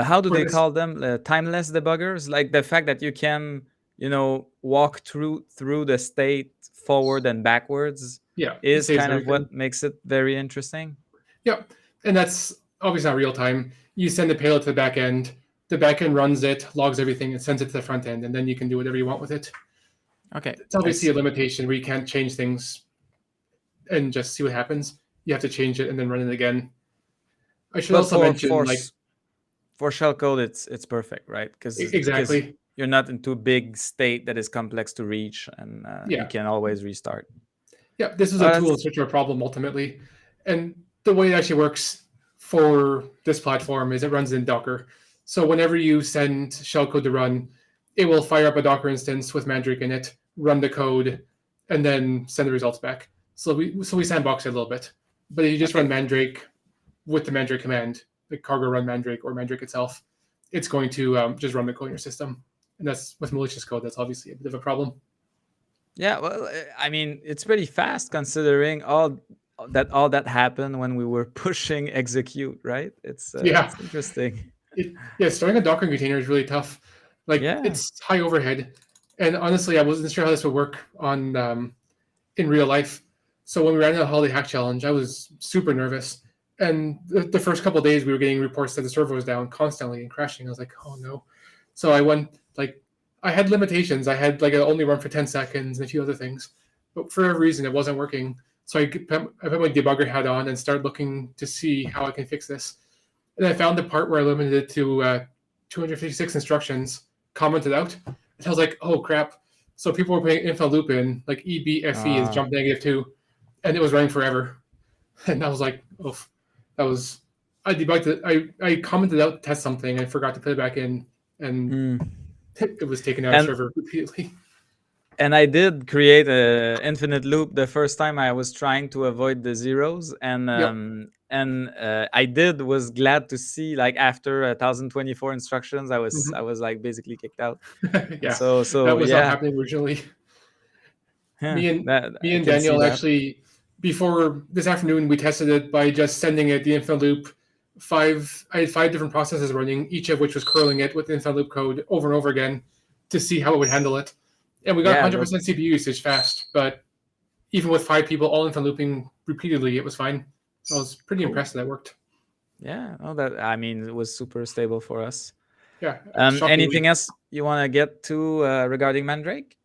how do for they this, call them? Timeless debuggers? Like the fact that you can, walk through the state forward and backwards yeah, it is saves kind of everything. what makes it very interesting. Yeah, and that's obviously not real time. You send the payload to the back end. The back end runs it, logs everything, and sends it to the front end, and then you can do whatever you want with it. Okay, It's I obviously a see. limitation where you can't change things and just see what happens. You have to change it and then run it again. I should But also mention, like, for shellcode, it's perfect, right? Because exactly, you're not into big state that is complex to reach, and you yeah, can always restart. yeah. This is Oh, a tool in that's search of a problem ultimately, and the way it actually works for this platform is it runs in Docker. So whenever you send shellcode to run, it will fire up a Docker instance with Mandrake in it, run the code, and then send the results back. So we sandbox it a little bit. But if you just run okay. Mandrake with the Mandrake command, the cargo run Mandrake or Mandrake itself, it's going to just run the code in your system. And that's with malicious code. That's obviously a bit of a problem. Yeah, well, I mean, it's pretty fast considering all that happened when we were pushing execute, right? It's Yeah, it's interesting. yeah. Starting a Docker container is really tough. Like Yeah. it's high overhead, and honestly, I wasn't sure how this would work on in real life. So when we ran the holiday hack challenge, I was super nervous. And the first couple of days, we were getting reports that the server was down constantly and crashing. I was like, oh no. So I went like I had limitations. I had like I only run for 10 seconds and a few other things, but for a reason it wasn't working. So I put my debugger hat on and started looking to see how I can fix this. And I found the part where I limited it to 256 instructions, commented out. And I was like, oh crap. So people were putting infinite loop in, like EBFE is Uh, jump -2, and it was running forever. And I was like, oh, that was, I debugged it. I commented out to test something and forgot to put it back in, and mm. it was taken out of And server repeatedly. and I did create a infinite loop the first time I was trying to avoid the zeros, and Yep. I did was glad to see, like, after 1024 instructions, I Hmm. was like basically kicked out, and Yeah, so that was not yeah, happening originally. yeah, me and that me I and can see Daniel that. actually before this afternoon we tested it by just sending it the infinite loop. I had 5 different processes running, each of which was curling it with infinite loop code over and over again to see how it would handle it. And we got Yeah, that 100% CPU usage fast, but even with 5 people all infinite looping repeatedly, it was fine. I was pretty cool. impressed that worked. Yeah, oh, that I mean, it was super stable for us. Yeah, Anything shockingly. else you want to get to regarding Mandrake?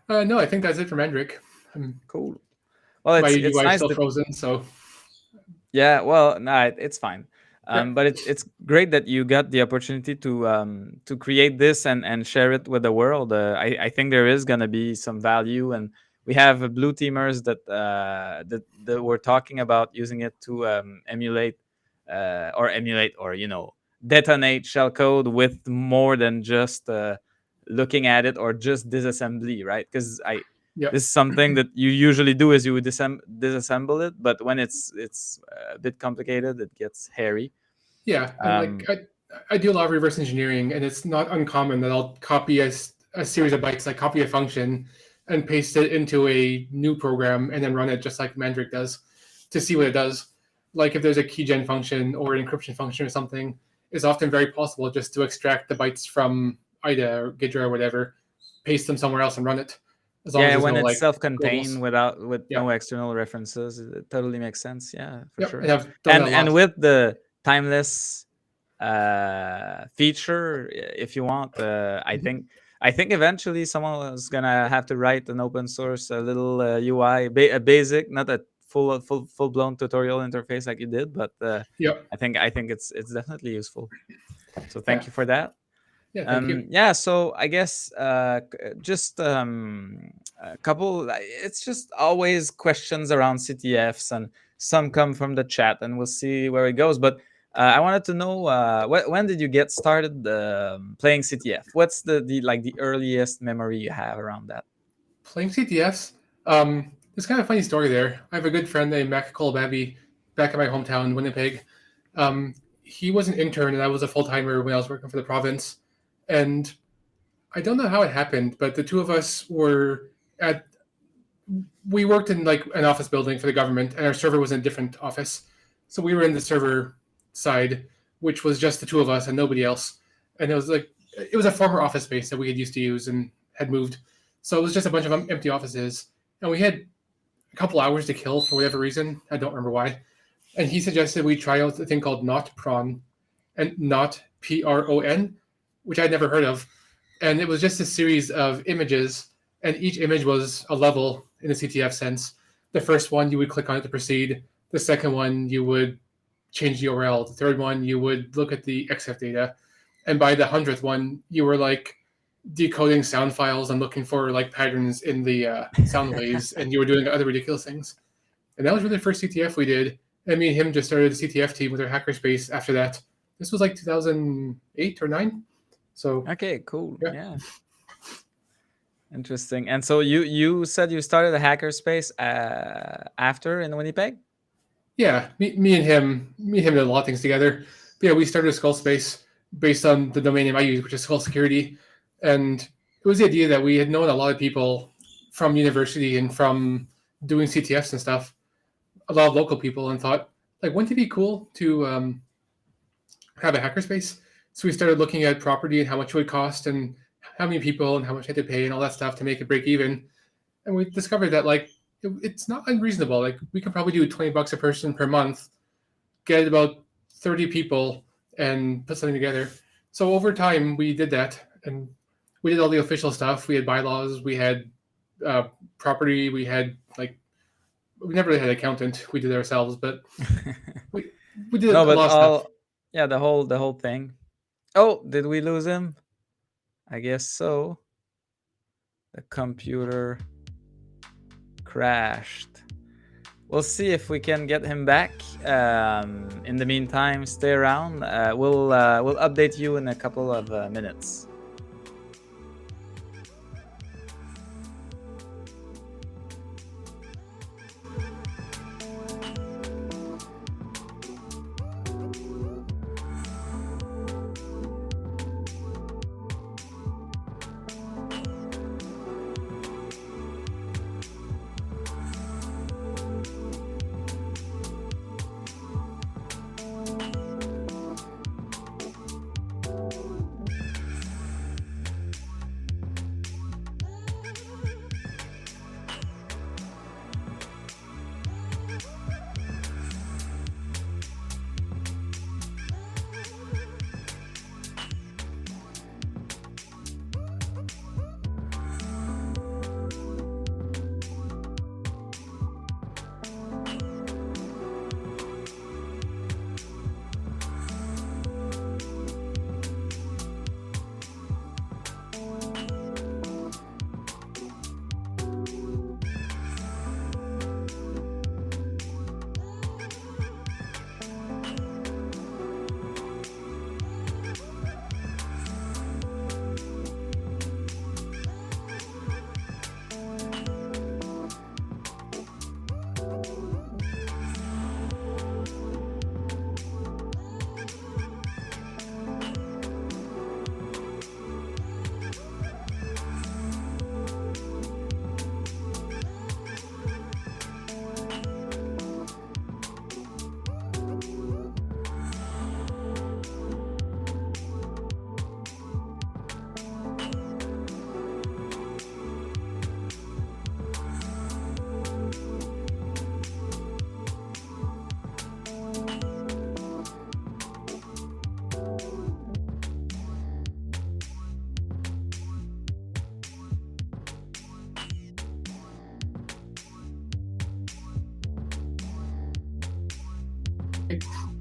No, I think that's it for Mandrake. Cool. Well, My it's UI is nice still that. frozen, so Yeah, well, no, it's fine. yeah, But it's great that you got the opportunity to create this and share it with the world. I think there is gonna be some value, and we have blue teamers that were talking about using it to emulate or detonate shellcode with more than just looking at it or just disassembly, right? Because I yeah. this is something that you usually do is you would disassemble it, but when it's a bit complicated, it gets hairy. Yeah, and like um I do a lot of reverse engineering, and it's not uncommon that I'll copy a series of bytes, like copy a function and paste it into a new program and then run it just like Mandrake does to see what it does. Like if there's a keygen function or an encryption function or something, it's often very possible just to extract the bytes from IDA or Gidra or whatever, paste them somewhere else and run it, as long as yeah, there's when no it's like self-contained globals. with Yeah, no external references, it totally makes sense, yeah, for yep, sure. and I've done that and a and lot. with the timeless feature, if you want, Mhm. I think eventually someone is gonna have to write an open source a little UI, a basic, not a full blown tutorial interface like you did, but Yep, I think it's definitely useful. So thank yeah, you for that. Yeah, thank you. Yeah, so I guess just a couple. It's just always questions around CTFs, and some come from the chat, and we'll see where it goes. But I wanted to know when did you get started playing CTF? What's the like the earliest memory you have around that? Playing CTFs, there's kind of a funny story there. I have a good friend named Mac Colbaby back in my hometown, Winnipeg. He was an intern and I was a full timer when I was working for the province. And I don't know how it happened, but the two of us were at we worked in like an office building for the government, and our server was in a different office. So we were in the server side, which was just the two of us and nobody else. And it was a former office space that we had used to use and had moved. So it was just a bunch of empty offices, and we had a couple hours to kill for whatever reason. I don't remember why. And he suggested we try out a thing called Not Prawn, and Not Pron, which I'd never heard of. And it was just a series of images, and each image was a level in the CTF sense. The first one, you would click on it to proceed. The second one, you would change the URL. The third one, you would look at the XF data. And by the 100th one, you were like decoding sound files and looking for like patterns in the sound waves, and you were doing other ridiculous things. And that was really the first CTF we did. And me and him just started the CTF team with our hackerspace after that. This was like 2008 or 9. So Okay, cool. Yeah. Interesting. And so you said you started a hackerspace after in Winnipeg? yeah, me and him did a lot of things together. But yeah, we started a Skull Space based on the domain name I use, which is Skull Security. And it was the idea that we had known a lot of people from university and from doing CTFs and stuff, a lot of local people, and thought, like, wouldn't it be cool to have a hackerspace? So we started looking at property and how much it would cost and how many people and how much I had to pay and all that stuff to make it break even. And we discovered that like it's not unreasonable. Like we could probably do $20 a person per month, get about 30 people, and put something together. So over time we did that, and we did all the official stuff. We had bylaws, we had property, we had like we never really had an accountant. We did it ourselves, but we did No, a but lot of stuff. yeah, the whole thing. Oh, did we lose him? I guess so. The computer crashed. We'll see if we can get him back. In the meantime, stay around. We'll update you in a couple of minutes.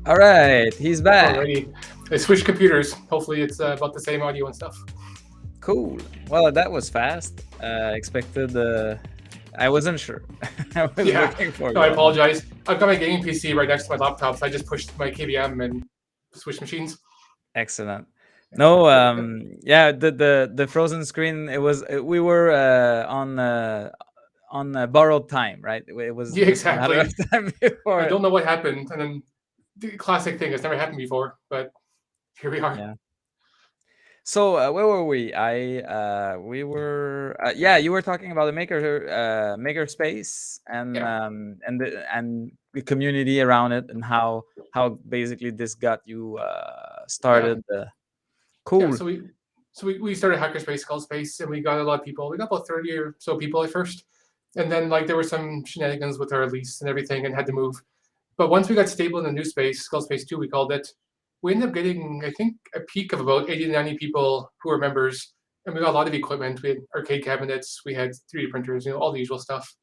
All right, he's back. Alrighty. I switched computers. Hopefully, it's about the same audio and stuff. Cool. Well, that was fast. Expected. I wasn't sure. I was Yeah. looking for No, I you on. apologize. I've got my gaming PC right next to my laptop, so I just pushed my KVM and switched machines. Excellent. No, Yep. yeah, the frozen screen. It was we were on borrowed time, right? It was Yeah, just a matter of exactly. time I before. don't know what happened, and then the classic thing. It's never happened before, but here we are. Yeah. So where were we? We were yeah, you were talking about the maker space Yeah. and the community around it and how basically this got you Yeah. started. Yeah. Cool. So we started Hackerspace, Skull Space, and we got a lot of people. We got about 30 or so people at first, and then like there were some shenanigans with our lease and everything, and had to move. But once we got stable in the new space, Skull Space 2, we called it, we ended up getting, I think, a peak of about 80 to 90 people who were members. And we got a lot of equipment. We had arcade cabinets, we had 3D printers, all the usual stuff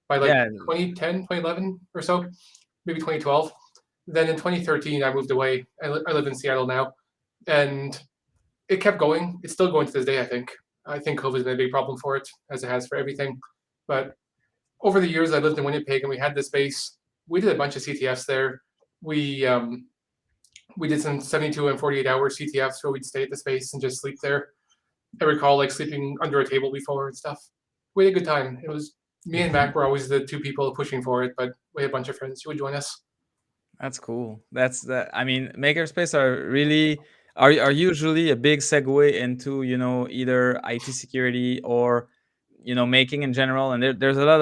by like Yeah. 2010, 2011 or so, maybe 2012. Then in 2013, I moved away. I live in Seattle now. And it kept going. It's still going to this day, I think. I think COVID's been a big problem for it, as it has for everything. But over the years, I lived in Winnipeg, and we had this space. We did a bunch of CTFs there. We um, we did some 72 and 48-hour CTFs where we'd stay at the space and just sleep there. I recall like sleeping under a table before and stuff. We had a good time. It was me and Mac were always the two people pushing for it, but we had a bunch of friends who would join us. That's cool. That's the. I mean, makerspace are really are usually a big segue into either IT security or making in general, and there's a lot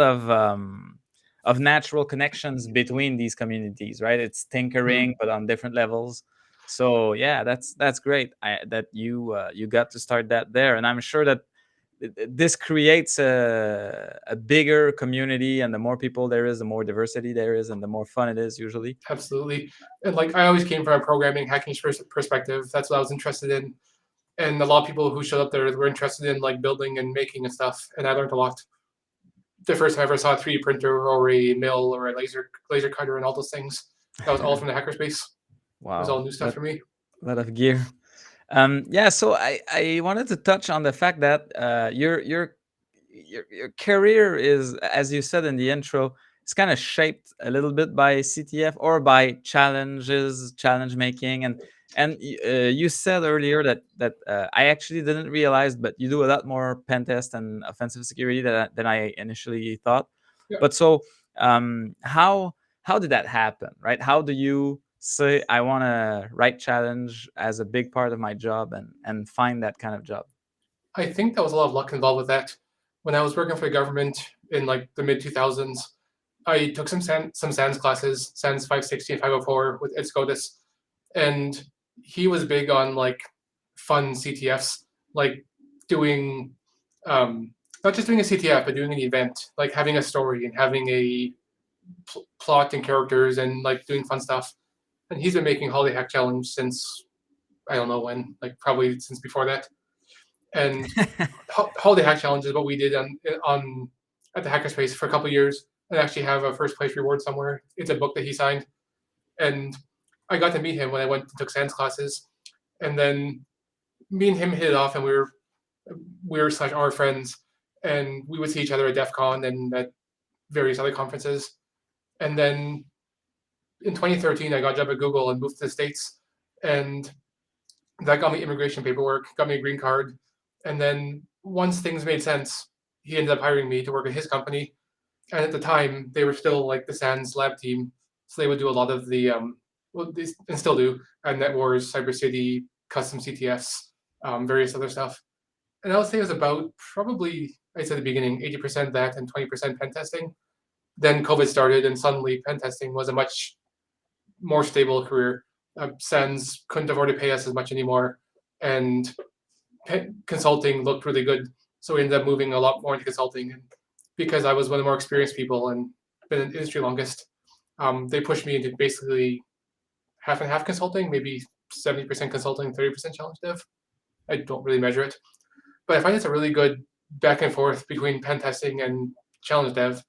of natural connections between these communities, right? It's tinkering, Mm, but on different levels. So yeah, that's great. That you got to start that there, and I'm sure that this creates a bigger community, and the more people there is, the more diversity there is, and the more fun it is usually. absolutely. And like I always came from a programming hacking perspective. That's what I was interested in. And a lot of people who showed up there were interested in like building and making and stuff. And I learned a lot. The first time I ever saw a 3D printer or a mill or a laser cutter and all those things, that was all from the hackerspace. It was Wow, all new stuff for me. a lot of gear. Yeah, so I wanted to touch on the fact that your career is, as you said in the intro, it's kind of shaped a little bit by CTF or by challenge making, and you said earlier that I actually didn't realize, but you do a lot more pen test and offensive security than I initially thought. Yeah. But so how did that happen, right? How do you say I want to write challenge as a big part of my job and find that kind of job? I think there was a lot of luck involved with that. When I was working for the government in like the mid 2000s, I took some SANS classes, SANS 560 and 504 with Ed Scotus, and he was big on like fun CTFs, like doing not just doing a CTF, but doing an event, like having a story and having a plot and characters and like doing fun stuff. And he's been making Holiday Hack Challenge since I don't know when, like probably since before that. And Holiday Hack Challenge is what we did on at the Hackerspace for a couple of years, and actually have a first place reward somewhere. It's a book that he signed, and I got to meet him when I went and took Sans classes, and then me and him hit it off, and we were slash our friends, and we would see each other at DEF CON and at various other conferences. And then in 2013, I got a job at Google and moved to the States, and that got me immigration paperwork, got me a green card, and then once things made sense, he ended up hiring me to work at his company. And at the time, they were still like the Sans lab team, so they would do a lot of the well, they and still do, Net Wars, Cyber City, custom CTFs, various other stuff. And I would say it was about probably I said at the beginning 80% that and 20% pen testing. Then COVID started, and suddenly pen testing was a much more stable career. Sans couldn't afford to pay us as much anymore, and consulting looked really good. So we ended up moving a lot more into consulting. And because I was one of the more experienced people and been in the industry longest, they pushed me into basically half and half consulting, maybe 70% consulting, 30% challenge dev. I don't really measure it, but I find it's a really good back and forth between pen testing and challenge dev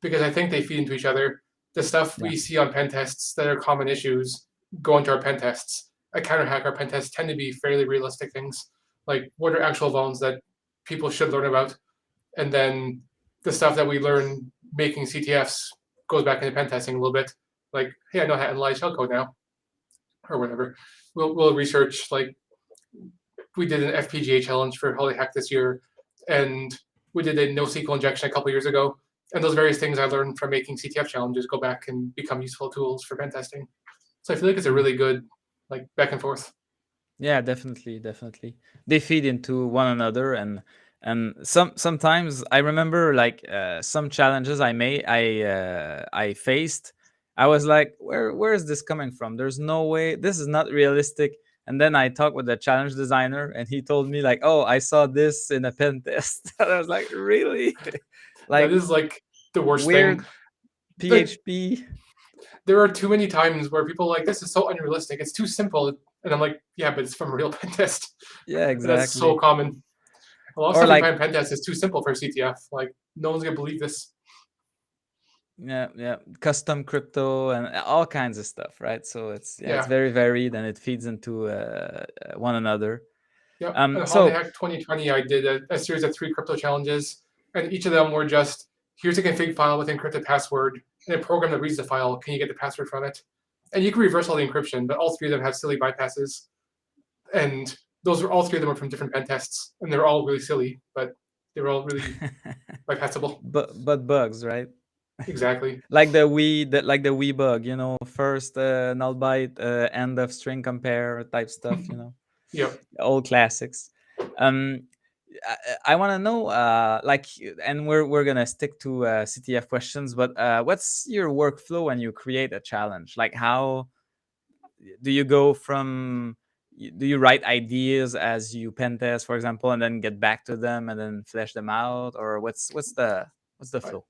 because I think they feed into each other. The stuff Yeah. we see on pen tests that are common issues go into our pen tests, a counter hack or pen test tend to be fairly realistic things. Like what are actual vulns that people should learn about, and then the stuff that we learn making CTFs goes back into pen testing a little bit. Like, hey, I know how to analyze shellcode now, or whatever. We'll research. Like we did an FPGA challenge for Holy Hack this year, and we did a NoSQL injection a couple years ago. And those various things I learned from making CTF challenges go back and become useful tools for pen testing. So I feel like it's a really good like back and forth. Yeah, definitely, definitely. They feed into one another, and sometimes I remember like some challenges I faced. I was like, where is this coming from? There's no way this is not realistic. And then I talked with the challenge designer, and he told me like, oh, I saw this in a pen test. And I was like, really? That Like is like the worst thing. weird Like PHP. there are too many times where people are like, this is so unrealistic. It's too simple. And I'm like, yeah, but it's from a real pen test. Yeah, And that's so exactly. common. A lot of Or stuff you like find pen test is too simple for CTF. Like no one's gonna believe this. yeah, yeah, custom crypto and all kinds of stuff, right? So it's yeah, it's Yeah. very varied and it feeds into one another. Yep. And Holiday So Hack 2020, I did a series of 3 crypto challenges, and each of them were just here's a config file with encrypted password and a program that reads the file. Can you get the password from it? And you can reverse all the encryption, but all 3 of them have silly bypasses. And those were all 3 of them were from different pen tests, and they're all really silly, but they were all really bypassable. but bugs, right? Exactly. Like the we bug, first null byte, end of string compare type stuff, Yep. old classics. Um, I want to know, like, and we're gonna stick to CTF questions, but what's your workflow when you create a challenge? Like, how do you go from? Do you write ideas as you pen test, for example, and then get back to them and then flesh them out, or what's the I, flow?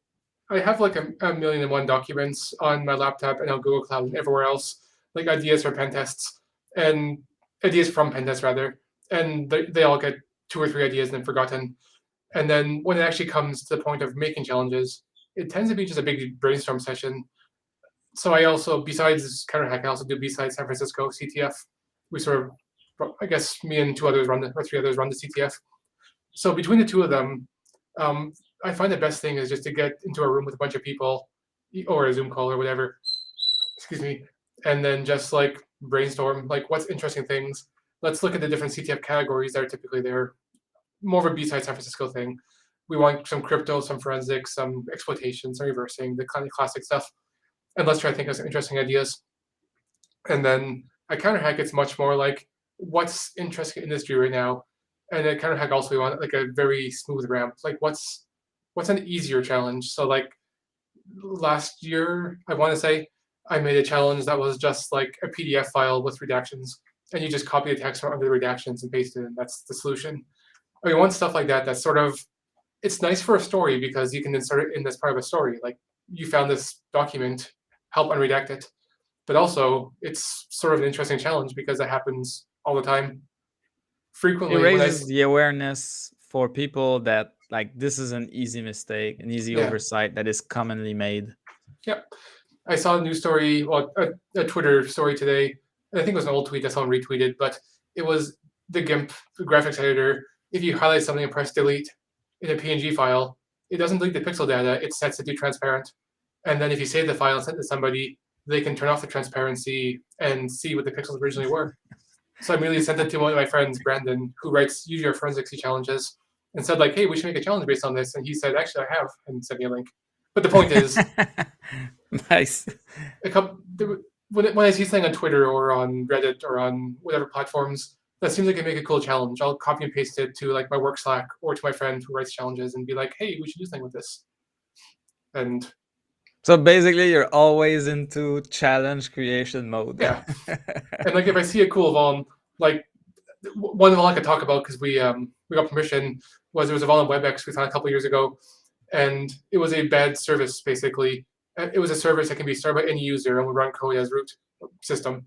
I have like a million and one documents on my laptop and on Google Cloud and everywhere else, like ideas for pen tests and ideas from pen tests rather. And they all get 2 or 3 ideas and then forgotten. And then when it actually comes to the point of making challenges, it tends to be just a big brainstorm session. So I also, besides CounterHack, I also do besides San Francisco CTF. We sort of, I guess, me and 2 others run or 3 others run the CTF. So between the 2 of them, um, I find the best thing is just to get into a room with a bunch of people, or a Zoom call or whatever. Excuse me, and then just like brainstorm, like what's interesting things. Let's look at the different CTF categories that are typically there. More of a B-side San Francisco thing. We want some crypto, some forensics, some exploitation, some reversing, the kind of classic stuff. And let's try to think of some interesting ideas. And then at CounterHack, it's much more like what's interesting in industry right now. And at CounterHack also we want like a very smooth ramp. Like what's an easier challenge? So like last year, I want to say I made a challenge that was just like a PDF file with redactions, and you just copy the text from under the redactions and paste it, and that's the solution. I mean, one stuff like that. That's sort of it's nice for a story because you can insert it in this part of a story. Like you found this document, help unredact it. But also, it's sort of an interesting challenge because it happens all the time. It Frequently, when I raises the awareness for people that like this is an easy mistake, an easy yeah oversight that is commonly made. yeah I saw a news story, well, a Twitter story today. I think it was an old tweet that someone retweeted, but it was the GIMP graphics editor. If you highlight something and press delete in a PNG file, it doesn't delete the pixel data. It sets it to transparent. And then if you save the file and send it to somebody, they can turn off the transparency and see what the pixels originally were. So I immediately sent it to one of my friends, Brandon, who writes usually forensics challenges, and said like, "Hey, we should make a challenge based on this." And he said, "Actually, I have," and sent me a link. But the point is, Nice. a couple, when I see something on Twitter or on Reddit or on whatever platforms that seems like it make a cool challenge, I'll copy and paste it to like my work Slack or to my friend who writes challenges and be like, "Hey, we should do something with this." And So basically, you're always into challenge creation mode. yeah, and like if I see a cool Vaughn, like one Vaughn I could talk about because we got permission was there was a Vaughn on WebEx we found a couple years ago, and it was a bad service basically. It was a service that can be started by any user and would run code as root system.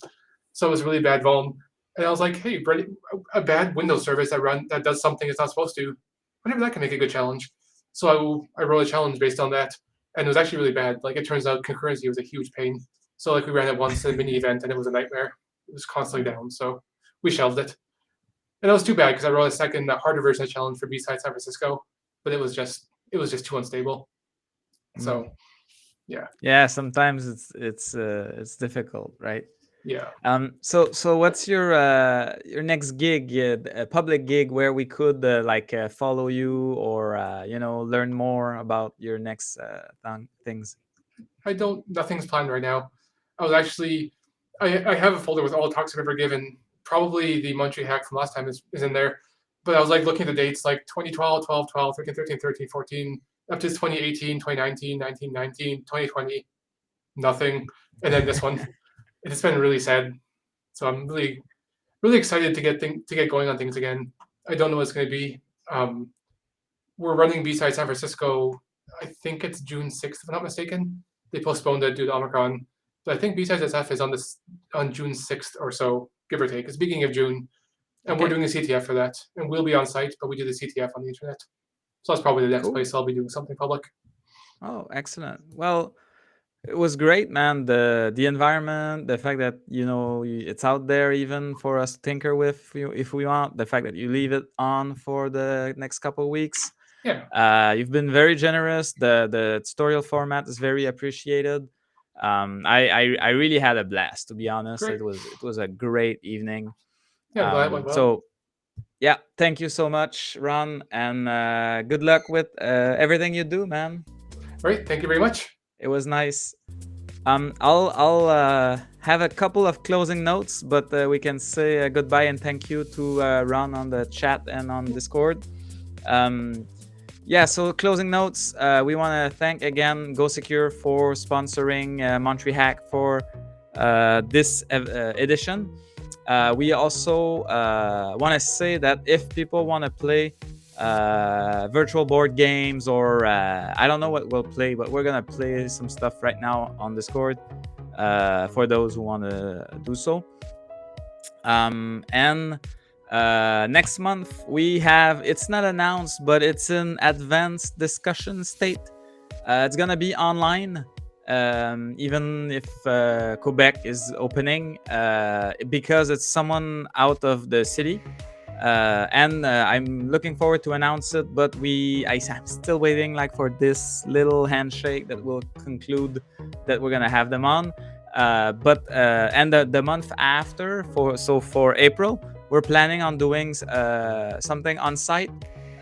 So it was really bad Vaughn. And I was like, hey, a bad Windows service that does something it's not supposed to, whenever that can make a good challenge. So I wrote a challenge based on that, and it was actually really bad. Like it turns out concurrency was a huge pain. So like we ran it once in a mini event, and it was a nightmare. It was constantly down, so we shelved it. And that was too bad because I wrote a second harder version of challenge for B-side San Francisco, but it was just too unstable. Mm. So yeah, Yeah, sometimes it's difficult, right? yeah. So what's your next gig, a public gig where we could follow you or learn more about your next things? I don't. Nothing's planned right now. I was actually. I have a folder with all the talks I've ever given. Probably the Munchie hack from last time is in there. But I was like looking at the dates like 2012, 12, 12, 13, 13, 13, 14, up to 2018, 2019, 19, 19, 2020, nothing. And then this one. It's been really sad. So I'm really, really excited to get going on things again. I don't know what it's going to be. Um, we're running B-side San Francisco. I think it's June 6th, if I'm not mistaken. They postponed it due to Omicron. But I think B-side SF is on June 6th or so, give or take. It's beginning of June, and we're Okay, doing a CTF for that. And we'll be on site, but we do the CTF on the internet. So that's probably the next cool. place I'll be doing something public. Oh, excellent. Well, it was great, man. The environment, the fact that it's out there even for us to tinker with if we want. The fact that you leave it on for the next couple of weeks. Yeah, You've been very generous. The tutorial format is very appreciated. I really had a blast, to be honest. great. It was a great evening. Yeah, I'm glad it went well. So yeah, thank you so much, Ron, and good luck with everything you do, man. Right, thank you very much. It was nice. I'll have a couple of closing notes, but we can say goodbye and thank you to Ron on the chat and on Discord. Um, yeah, so closing notes. We want to thank again Go Secure for sponsoring Montreal Hack for this edition. We also want to say that if people want to play virtual board games or I don't know what we'll play, but we're gonna play some stuff right now on Discord for those who want to do so. And next month we have, it's not announced, but it's in advanced discussion state. It's gonna be online. Even if Quebec is opening, because it's someone out of the city, and I'm looking forward to announce it. But I'm still waiting for this little handshake that will conclude that we're gonna have them on. But and the month after, for April, we're planning on doing something on site,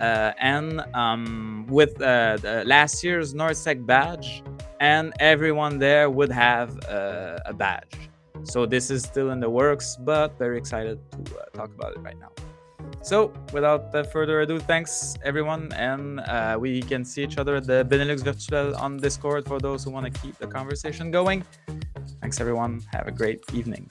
and with the last year's NorthSec badge, and everyone there would have a badge. So this is still in the works, but very excited to talk about it right now. So without further ado, thanks everyone, and we can see each other at the Benelux Virtual on Discord for those who want to keep the conversation going. Thanks everyone. Have a great evening.